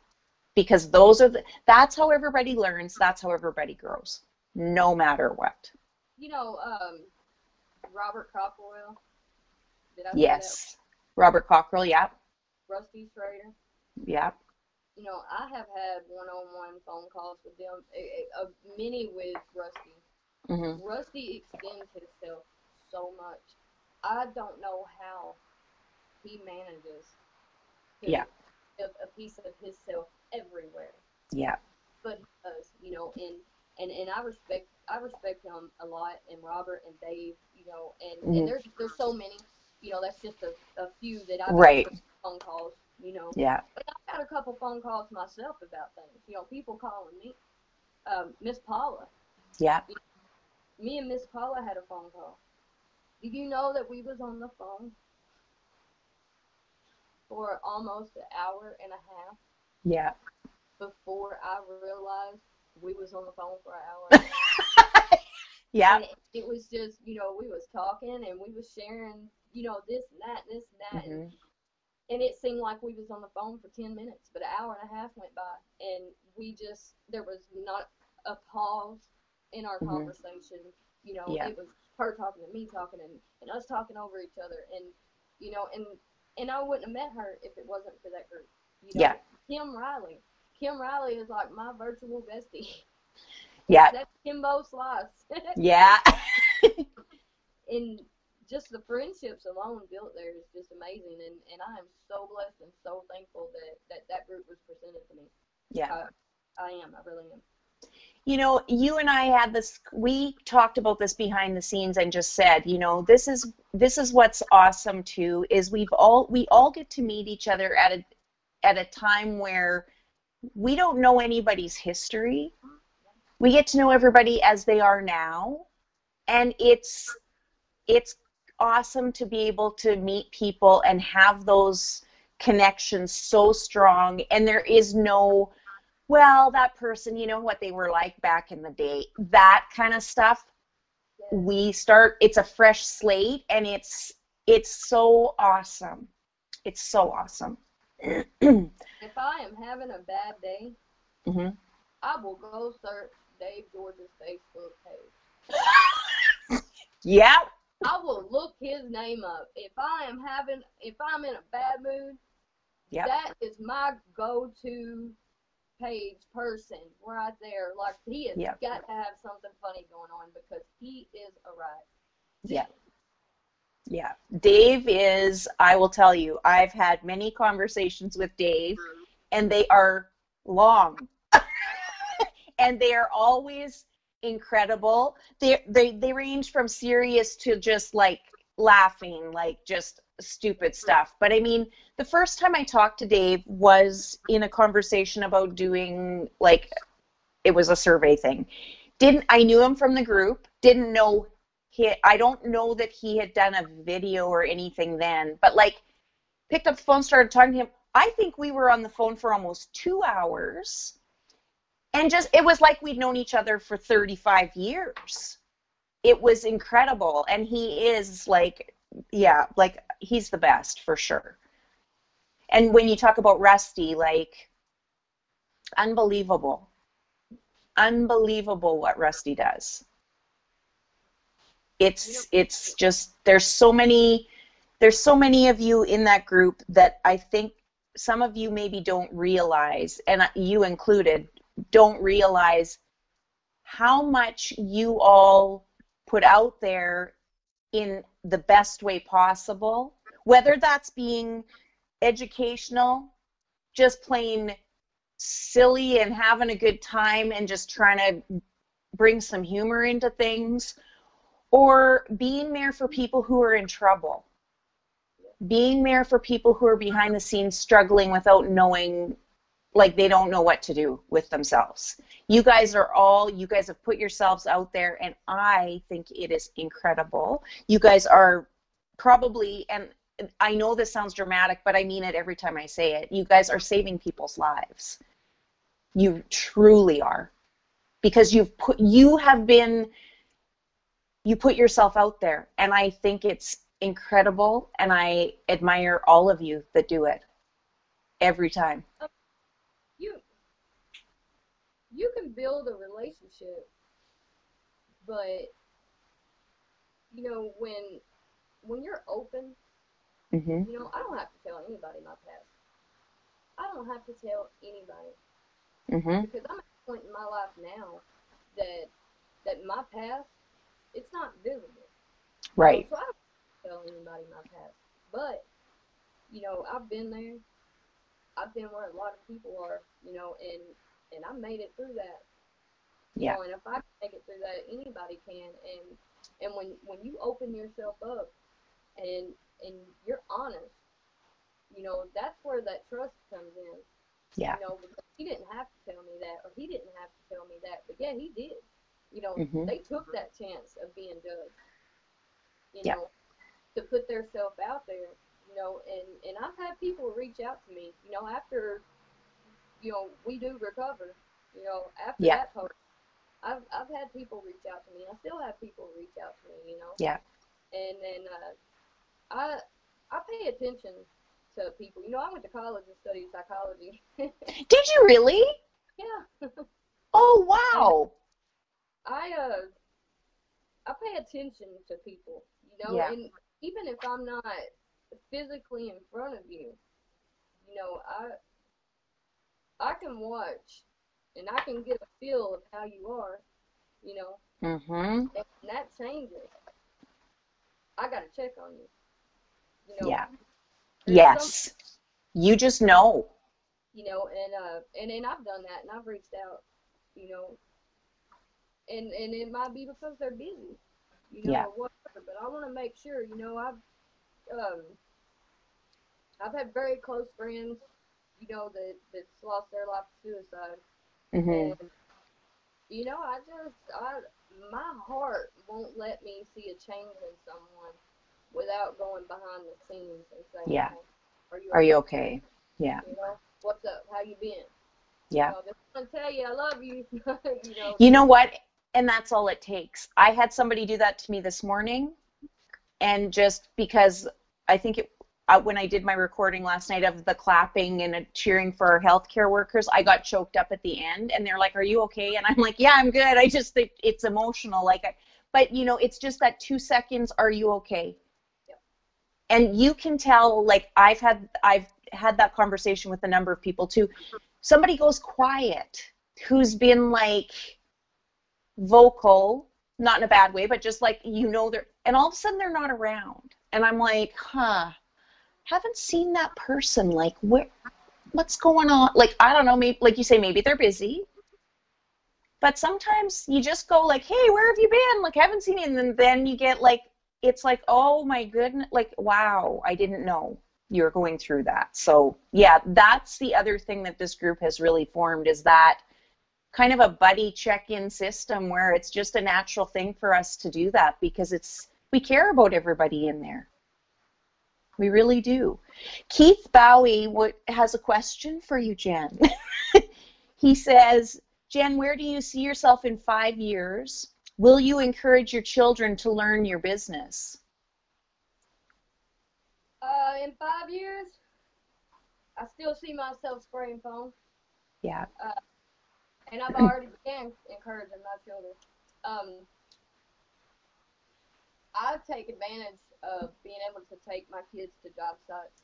because that's how everybody learns. That's how everybody grows, no matter what. You know, Robert Cockrell. Did I say that? Yes. Robert Cockrell, yeah. Rusty Schrader. Yeah. You know, I have had one-on-one phone calls with them, many with Rusty. Mm-hmm. Rusty extends himself so much. I don't know how he manages to Yeah. have a piece of himself everywhere. Yeah. But he does, you know, and I respect him a lot, and Robert and Dave, you know, and there's so many, you know, that's just a few that I've Right. had phone calls, you know. Yeah. But I've had a couple phone calls myself about things, you know, people calling me. Miss Paula. Yeah. Me and Miss Paula had a phone call. Did you know that we was on the phone for almost an hour and a half Yeah. before I realized we was on the phone for an hour and a half? Yeah. And it was just, you know, we was talking and we was sharing, you know, this and that and this and that. Mm-hmm. And it seemed like we was on the phone for 10 minutes, but an hour and a half went by. And there was not a pause in our Mm-hmm. conversation. You know, Yeah. it was her talking to me talking and us talking over each other. And, you know, and I wouldn't have met her if it wasn't for that group. You know, Yeah. Kim Riley. Kim Riley is like my virtual bestie. Yeah. That's Kimbo Slice. Yeah. And just the friendships alone built there is just amazing. And I am so blessed and so thankful that group was presented to me. Yeah. I really am. You know, you and I had this, we talked about this behind the scenes and just said, you know, this is what's awesome too, is we all get to meet each other at a time where we don't know anybody's history. We get to know everybody as they are now. And it's awesome to be able to meet people and have those connections so strong. And there is no, well, that person, you know what they were like back in the day, that kind of stuff. Yes. It's a fresh slate, and it's so awesome. It's so awesome. If I am having a bad day, Mm-hmm. I will go search Dave George's Facebook page. Yeah. I will look his name up. If I'm in a bad mood, Yep. that is my go-to page person right there. Like, he has Yep. got to have something funny going on because he is a riot. Yeah. Yeah. Dave is, I will tell you, I've had many conversations with Dave, and they are long. And they are always incredible. They range from serious to just like laughing, like just stupid stuff. But I mean, the first time I talked to Dave was in a conversation about doing, like, it was a survey thing. I knew him from the group, didn't know I don't know that he had done a video or anything then, but like picked up the phone, started talking to him. I think we were on the phone for almost 2 hours. And just, it was like we'd known each other for 35 years. It was incredible. And he is like, yeah, like he's the best for sure. And when you talk about Rusty, like, unbelievable. Unbelievable what Rusty does. It's just, there's so many of you in that group that I think some of you maybe don't realize, and you included, don't realize how much you all put out there in the best way possible, whether that's being educational, just plain silly and having a good time and just trying to bring some humor into things, or being there for people who are in trouble, being there for people who are behind the scenes struggling without knowing, like they don't know what to do with themselves. You guys have put yourselves out there, and I think it is incredible. You guys are probably, and I know this sounds dramatic, but I mean it every time I say it, you guys are saving people's lives. You truly are. Because you put yourself out there, and I think it's incredible, and I admire all of you that do it. every time. You you can build a relationship, but you know when you're open, Mhm. you know, I don't have to tell anybody my past. I don't have to tell anybody Mhm. because I'm at a point in my life now that my past, it's not visible. You know, Right. so I don't tell anybody my past. But, you know, I've been there. I've been where a lot of people are, you know, and I made it through that. You Yeah. know, and if I can make it through that, anybody can. And when you open yourself up and you're honest, you know, that's where that trust comes in. Yeah. You know, because he didn't have to tell me that, or he didn't have to tell me that, but yeah, he did. You know, Mhm. they took that chance of being judged, you Yeah. know, to put themselves out there, you know, and I've had people reach out to me, you know, after, you know, we do recover, you know, after Yeah. that post, I've had people reach out to me, and I still have people reach out to me, you know, Yeah. and then I I pay attention to people. You know, I went to college and studied psychology. Did you really? Yeah, Oh, and wow. I I pay attention to people, you know, Yeah. and even if I'm not physically in front of you, you know, I can watch and I can get a feel of how you are, you know, Mhm. and that changes. I gotta check on you, you know. Yeah. There's some, Yes. You just know. you know, and I've done that and I've reached out, you know, and it might be because they're busy, you know, Yeah. or whatever. But I want to make sure, you know, um I've had very close friends, you know, that's lost their life to suicide, Mhm. and you know, I my heart won't let me see a change in someone without going behind the scenes and saying, Yeah. hey, are you Are you okay? okay? Yeah. You know, what's up? How you been? You Yeah. know, just want to tell you I love you. You know, You know just what? And that's all it takes. I had somebody do that to me this morning, and just because I think when I did my recording last night of the clapping and cheering for our healthcare workers, I got choked up at the end, and they're like, "Are you okay?" And I'm like, "Yeah, I'm good. I just think it's emotional, like, but you know, it's just that 2 seconds. Are you okay? yep. And you can tell. Like I've had that conversation with a number of people too. Somebody goes quiet, who's been like vocal, not in a bad way, but just like, you know, they're, and all of a sudden they're not around. And I'm like, haven't seen that person. Like, what's going on? Like, I don't know, maybe, like you say, maybe they're busy. But sometimes you just go like, hey, where have you been? Like, haven't seen you. And then you get like, it's like, oh my goodness, like, wow, I didn't know you were going through that. So yeah, that's the other thing that this group has really formed, is that kind of a buddy check-in system where it's just a natural thing for us to do that, because we care about everybody in there. We really do. Keith Bowie has a question for you, Jen. He says, Jen, where do you see yourself in 5 years? Will you encourage your children to learn your business? In 5 years, I still see myself spraying foam. Yeah. Uh, and I've already began encouraging my children. Um, I take advantage of being able to take my kids to job sites.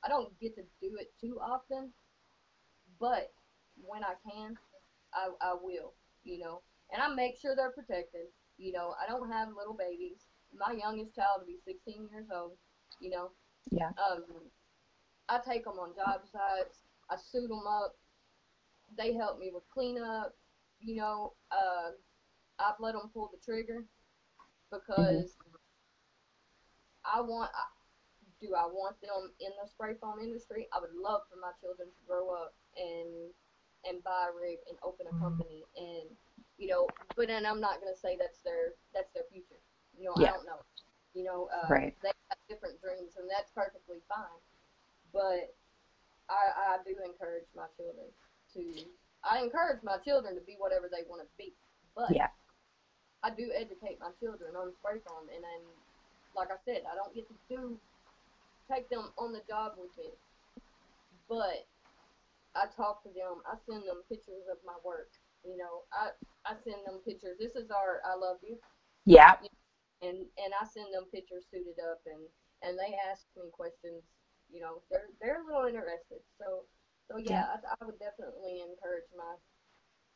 I don't get to do it too often, but when I can, I will, you know. And I make sure they're protected. You know, I don't have little babies. My youngest child will be 16 years old, you know. Yeah. Um, I take them on job sites. I suit them up. They help me with cleanup. You know, I've let them pull the trigger Mm-hmm. because I want. Do I want them in the spray foam industry? I would love for my children to grow up and buy a rig and open a company, and you know. But then I'm not gonna say that's their future. You know, I Yeah. don't know. You know, Right. they have different dreams, and that's perfectly fine. But I do encourage my children to. I encourage my children to be whatever they want to be, but Yeah. I do educate my children on spray foam, and then, like I said, I don't get to take them on the job with me, but I talk to them. I send them pictures of my work. You know, I send them pictures. This is our I love you. Yeah. And I send them pictures suited up, and they ask me questions. You know, they're a little interested. So Yeah. yeah, I would definitely encourage my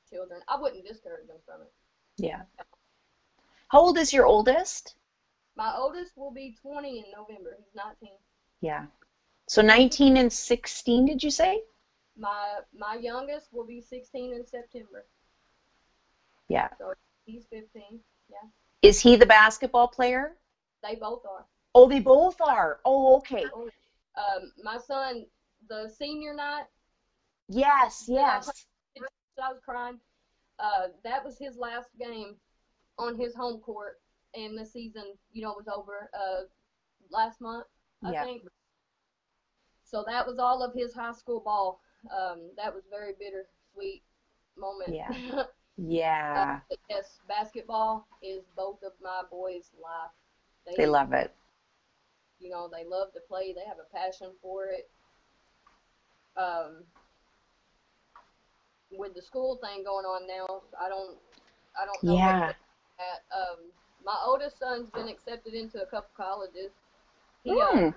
children. I wouldn't discourage them from it. Yeah. How old is your oldest? My oldest will be 20 in November. He's 19. Yeah. So 19 and 16, did you say? My youngest will be 16 in September. Yeah. So he's 15. Yeah, Is he the basketball player? they both are. Oh, they both are. Oh, okay. My son, the senior night Yes, that yes. I was crying. That was his last game on his home court, and the season, you know, was over last month, I Yeah. think. So that was all of his high school ball. That was very bittersweet moment. Yeah. Yeah. But yes, basketball is both of my boys' life. They love it. You know, they love to play. They have a passion for it. With the school thing going on now, I don't know what's Yeah. going on. My oldest son's been accepted into a couple colleges. He Mm.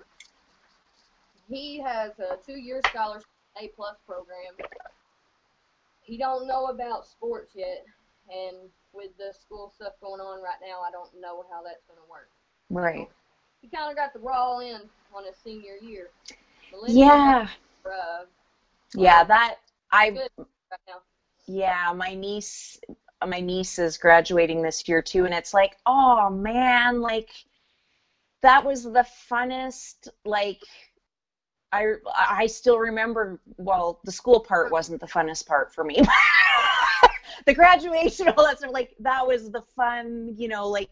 he has a 2-year scholarship, A+ program. He don't know about sports yet, and with the school stuff going on right now, I don't know how that's going to work. Right. You know? He kind of got the raw end on his senior year. Yeah. Yeah, that I good right now. yeah, my niece is graduating this year too, and it's like, oh man, like that was the funnest, like I still remember, well, the school part wasn't the funnest part for me. The graduation, all that stuff, like that was the fun, you know, like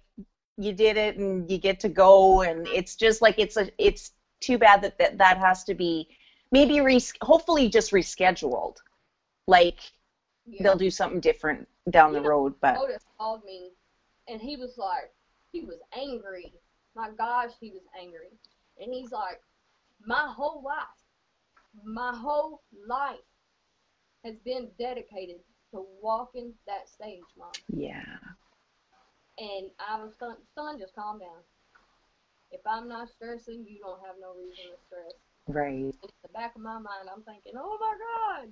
you did it and you get to go, and it's just like it's too bad that has to be maybe hopefully just rescheduled. Like Yeah. they'll do something different down the You know, road, but Otis called me, and he was angry. My gosh, he was angry. And he's like, my whole life has been dedicated to walking that stage, Mom. yeah. And I was, son, just calm down. If I'm not stressing, you don't have no reason to stress. Right. In the back of my mind, I'm thinking, oh my God.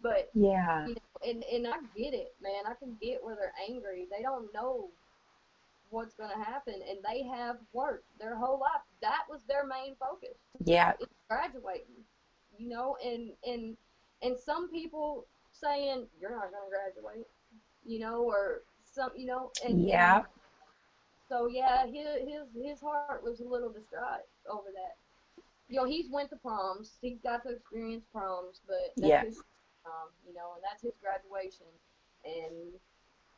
But, Yeah. you know, and I get it, man. I can get where they're angry. They don't know what's going to happen, and they have worked their whole life. That was their main focus. Yeah. It's graduating, you know, and some people saying you're not going to graduate, you know, or some, you know, Yeah. and so yeah, his heart was a little distraught over that. You know, he's went to proms, he's got to experience proms, but that's Yeah. his prom, you know, and that's his graduation, and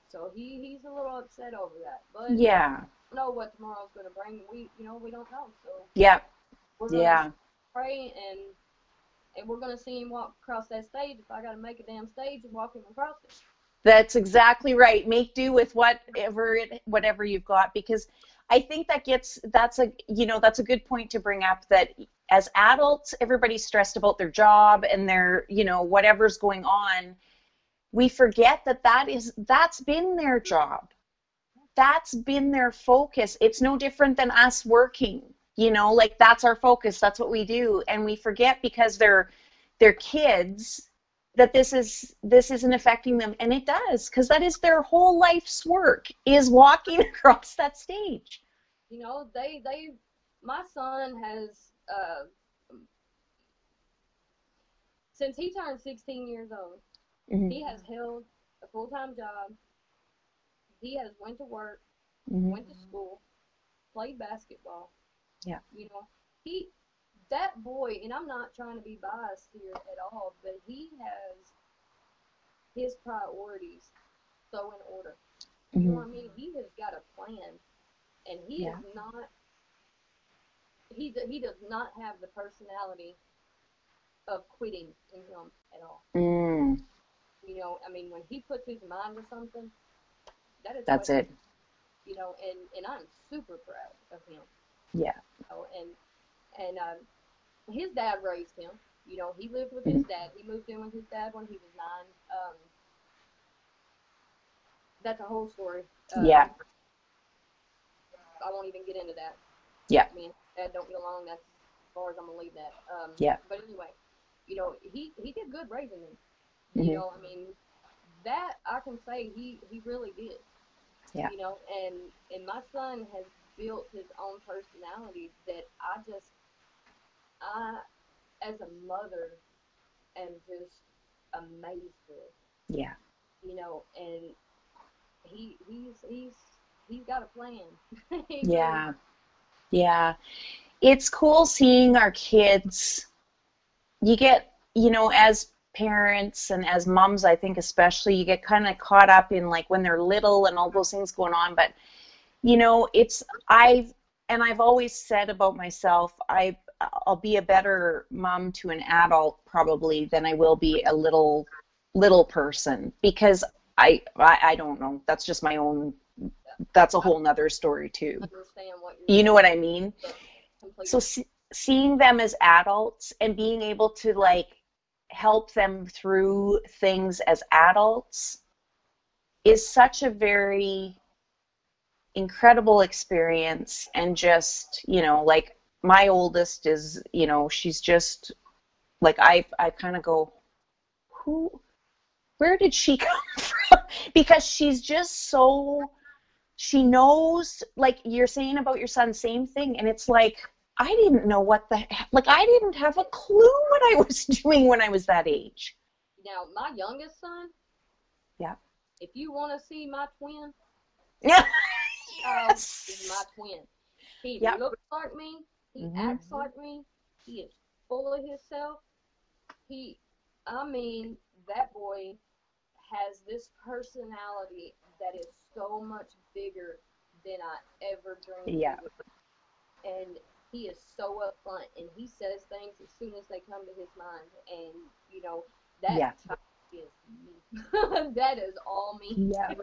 so he's a little upset over that, but Yeah. I don't know what tomorrow's going to bring. We don't know, so Yeah. we're going to Yeah. pray, and we're going to see him walk across that stage. If I got to make a damn stage and walk him across it. That's exactly right. Make do with whatever you've got, because I think that's a good point to bring up, that as adults, everybody's stressed about their job and their, whatever's going on. We forget that's been their job. That's been their focus. It's no different than us working, like that's our focus. That's what we do. And we forget, because they're kids, that this isn't affecting them, and it does, because that is their whole life's work, is walking across that stage. You know, my son has, since he turned 16 years old, Mm-hmm. he has held a full-time job. He has went to work, Mm-hmm. went to school, played basketball. Yeah. You know, that boy, and I'm not trying to be biased here at all, but he has his priorities so in order. You know what I mean? He has got a plan, and he Yeah. is not. He does not have the personality of quitting in him at all. Mm. You know, I mean, when he puts his mind to something, That's what, it. you know, and I'm super proud of him. Yeah. You know, and his dad raised him. You know, he lived with his dad. He moved in with his dad when he was 9. That's a whole story. Yeah. I won't even get into that. Yeah. Me and dad don't get along. That's as far as I'm gonna leave that. Yeah. But anyway, you know, he did good raising me. Mhm. You know, I mean, that I can say he really did. Yeah. You know, and my son has built his own personality that I as a mother am just amazed with. Yeah. You know, and he's got a plan. He really Yeah. Yeah. It's cool seeing our kids. You get, as parents and as moms, I think especially, you get kind of caught up in like when they're little and all those things going on. But, I've always said about myself, I'll be a better mom to an adult probably than I will be a little person, because I don't know. That's just my own, that's a whole nother story too. understand what you're You know what I saying. mean? Yeah, completely. So seeing them as adults and being able to like help them through things as adults is such a very incredible experience. And just, like my oldest is, she's just like, I kind of go, where did she come from? Because she's just so, she knows, like you're saying about your son, same thing. And it's like, I didn't know I didn't have a clue what I was doing when I was that age. Now, my youngest son, Yeah. if you want to see my twin, Yeah. Charles is my twin. He Yeah. looks like me. He Mhm. acts like me. He is full of himself. I mean, that boy has this personality that is so much bigger than I ever dreamed Yeah. he would. And he is so upfront, and he says things as soon as they come to his mind. And you know that Yeah. child is me. That is all me. Yeah.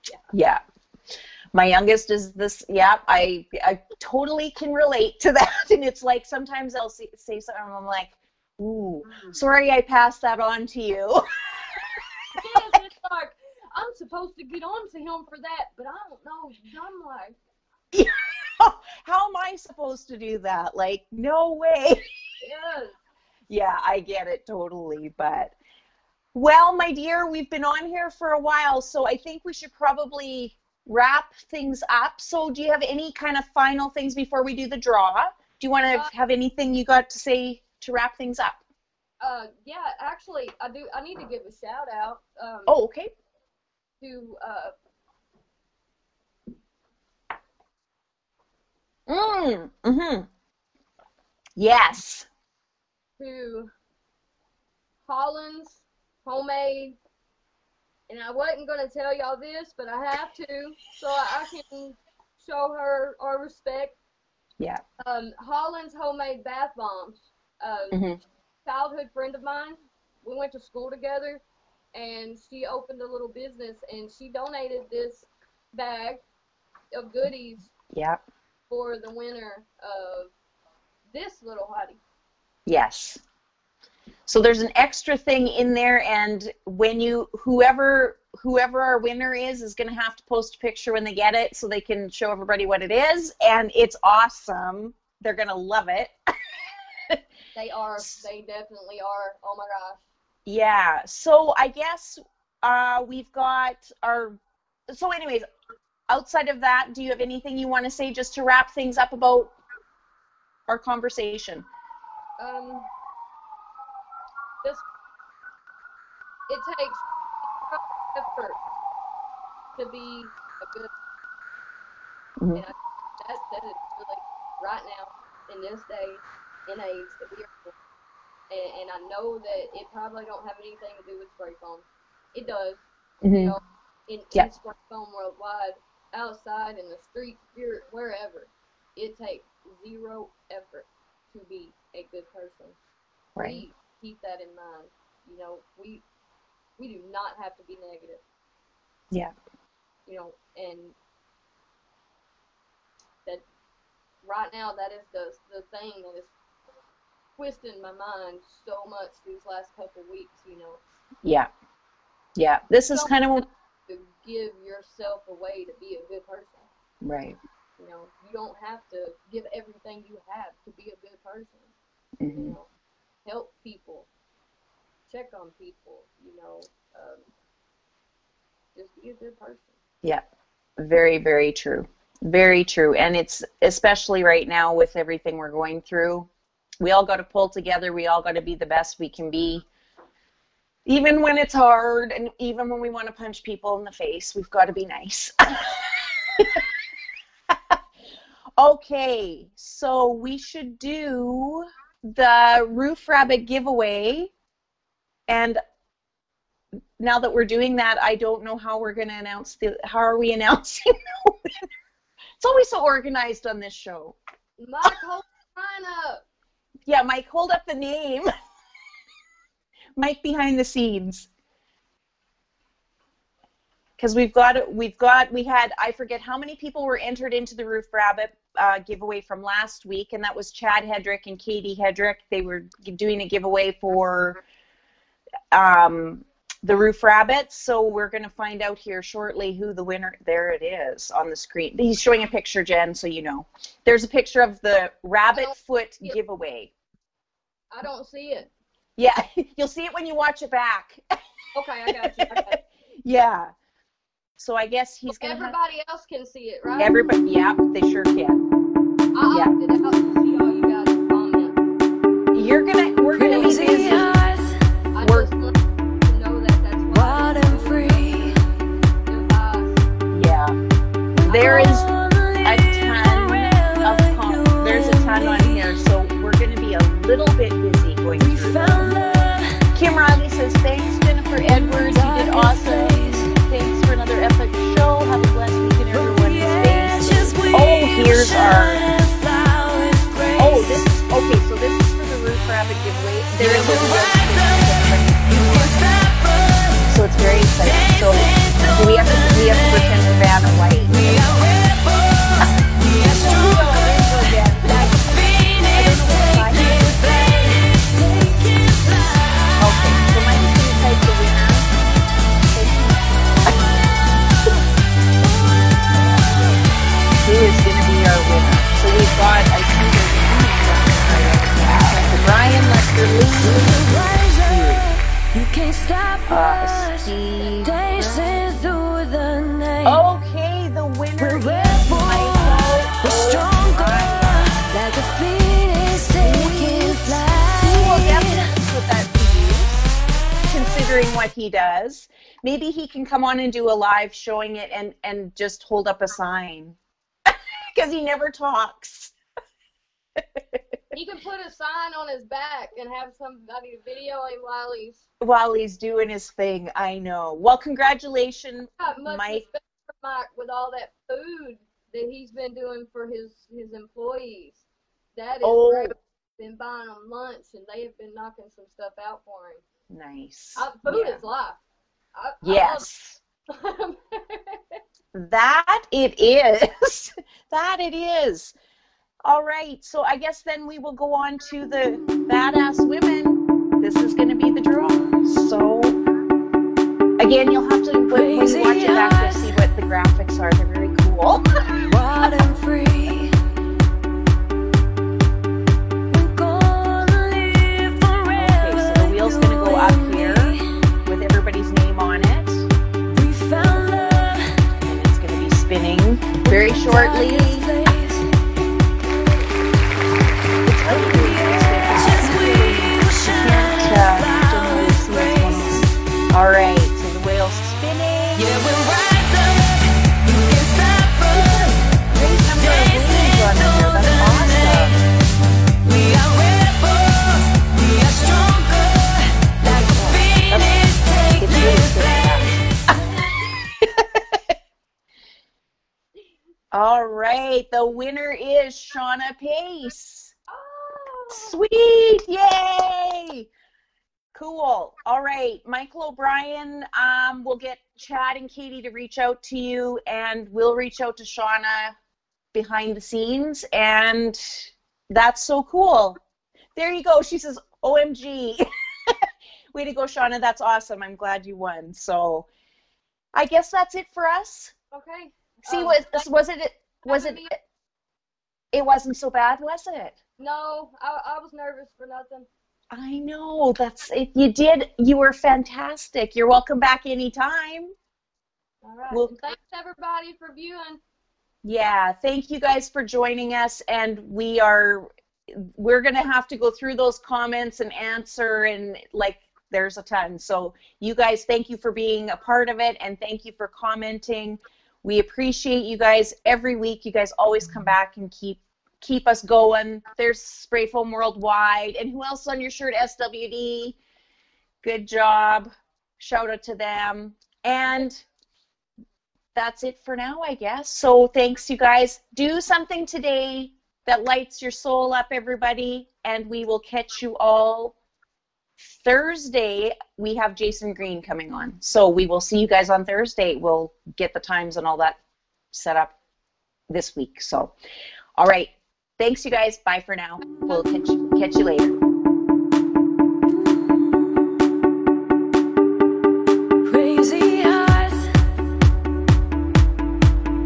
Yeah. Yeah. My youngest is this. Yeah, I totally can relate to that. And it's like sometimes I'll say something and I'm like, ooh, sorry I passed that on to you. Yes, it's like I'm supposed to get on to him for that, but I don't know. I'm like, How am I supposed to do that? Like, no way. yes. Yeah, I get it totally. But, well, my dear, we've been on here for a while, so I think we should probably wrap things up. So do you have any kind of final things before we do the draw? Do you want to have anything you got to say to wrap things up? Yeah, actually, I do. I need to give a shout out. Oh, okay. To Mm-hmm. Yes. to Holland's Homemade, and I wasn't gonna tell y'all this, but I have to, so I can show her our respect. Yeah. Holland's Homemade Bath Bombs. Mm-hmm. Childhood friend of mine. We went to school together, and she opened a little business, and she donated this bag of goodies Yeah. for the winner of this little hottie. Yes. So there's an extra thing in there, and when whoever our winner is going to have to post a picture when they get it so they can show everybody what it is, and it's awesome. They're going to love it. They definitely are. Oh my gosh. Yeah. So I guess we've got so anyways, outside of that, do you have anything you want to say just to wrap things up about our conversation? Just it takes effort to be a good, Mhm. and that is really right now in this day and age that we are in. And I know that it probably don't have anything to do with spray foam. It does, Mhm. you know, Yeah. in spray foam worldwide, outside in the street, wherever, it takes zero effort to be a good person. Right. Please keep that in mind. You know, we do not have to be negative. Yeah. You know, and that right now that is the thing that is twisting my mind so much these last couple weeks, you know. Yeah. Yeah. This is Don't kind of have to give yourself away to be a good person. right. You know, you don't have to give everything you have to be a good person. Mm-hmm. You know, help people, check on people, you know, just be a good person. Yeah. Very, very true. Very true. And it's especially right now with everything we're going through. We all got to pull together. We all got to be the best we can be. Even when it's hard and even when we want to punch people in the face, we've got to be nice. Okay, so we should do the roof rabbit giveaway. And now that we're doing that, I don't know how we're going to announce how are we announcing the winner? It's always so organized on this show. Mike, hold the sign up. Yeah, Mike, hold up the name. Mike behind the scenes. Because we had, I forget how many people were entered into the Roof Rabbit giveaway from last week, and that was Chad Hedrick and Katie Hedrick. They were doing a giveaway for the Roof Rabbits, so we're going to find out here shortly who the winner, there it is on the screen. He's showing a picture, Jen, so you know. There's a picture of the rabbit foot giveaway. I don't see it. Yeah, you'll see it when you watch it back. Okay, I got you. Yeah. So I guess he's going to Everybody else can see it, right? Everybody, yeah, they sure can. I opted out to see all you guys comment. We're gonna be busy. I just want to know that that's why. Yeah. There is a ton on here, so we're gonna be a little bit busy going through them. Kim Riley says, thanks, Jennifer Edwards. You did awesome. Thanks for another epic show. Have a blessed weekend, everyone. Oh, here's our. Oh, okay, so this is for the Roof Rabbit giveaway. There is a so it's very exciting. So do we have to pretend we're bad or white? Okay, so Mike is going to type the winner. Who is going to be our winner? So we've got, I see there's Brian, Lester, Lee, You can't stop us. Steve. Dancing through the night. Okay, the winner is We're stronger. Like a phoenix taking flight. He will definitely put that to use, considering what he does. Maybe he can come on and do a live showing it and just hold up a sign. Because he never talks. He can put a sign on his back and have somebody video him while he's doing his thing. I know. Well, congratulations, Mike. Respect for Mike with all that food that he's been doing for his employees. That is great. Been buying them lunch and they have been knocking some stuff out for him. Nice. Food is life. Yes. That it is. That it is. All right, so I guess then we will go on to the Badass Women. This is going to be the draw. So, again, you'll have to, when you watch it back, you'll see what the graphics are. They're very cool. Wild and free. We're gonna live forever. Okay, so the wheel's going to go up here with everybody's name on it. We found love. And it's going to be spinning very shortly. All right, so the whale's spinning. Yeah, we'll rise up. You can't stop us. Great number of wheels on here. That's awesome. We are rebels. We are stronger. Like a phoenix taking flight. All right, the winner is Shauna Pace. Sweet, yay! Cool. All right, Michael O'Brien, we'll get Chad and Katie to reach out to you, and we'll reach out to Shauna behind the scenes, and that's so cool. There you go. She says, OMG. Way to go, Shauna. That's awesome. I'm glad you won. So I guess that's it for us. Okay. See, it wasn't so bad, was it? No, I was nervous for nothing. I know. That's it. You were fantastic. You're welcome back anytime. All right. Well, Thanks everybody for viewing. yeah, thank you guys for joining us, and we're gonna have to go through those comments and answer, and like there's a ton. So you guys, thank you for being a part of it, and thank you for commenting. We appreciate you guys every week. You guys always come back and keep us going. There's Spray Foam Worldwide, and who else on your shirt? SWD. Good job. Shout out to them. And that's it for now, I guess. So thanks, you guys. Do something today that lights your soul up, everybody, and we will catch you all Thursday. We have Jason Green coming on, so we will see you guys on Thursday. We'll get the times and all that set up this week. So, all right. Thanks, you guys. Bye for now. We'll catch you later. Crazy eyes,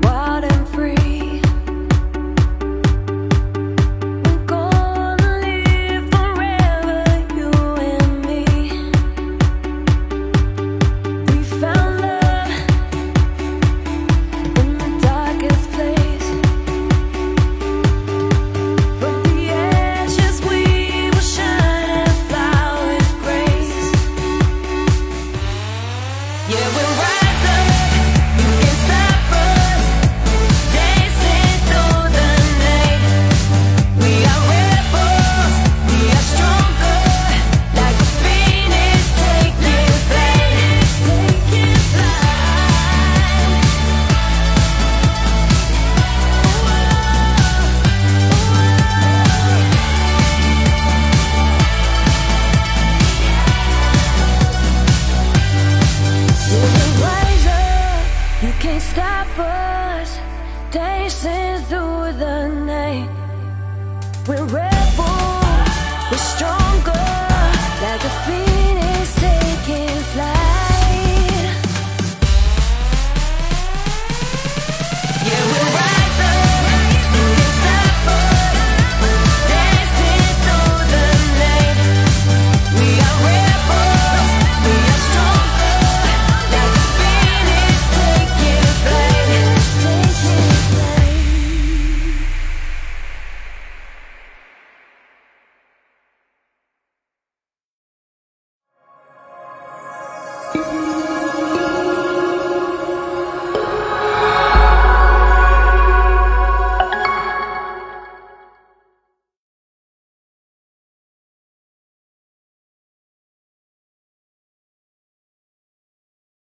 wild and free. We're gonna live forever, you and me. We found love in the darkest place. From the ashes we will shine and fly with grace. Yeah, we'll rise up, you can't stop us, dancing through the night. We are rebels, we are stronger, like a phoenix taking flight, taking flight. We'll rise up, you can't stop us, dancing through the night. We're ready.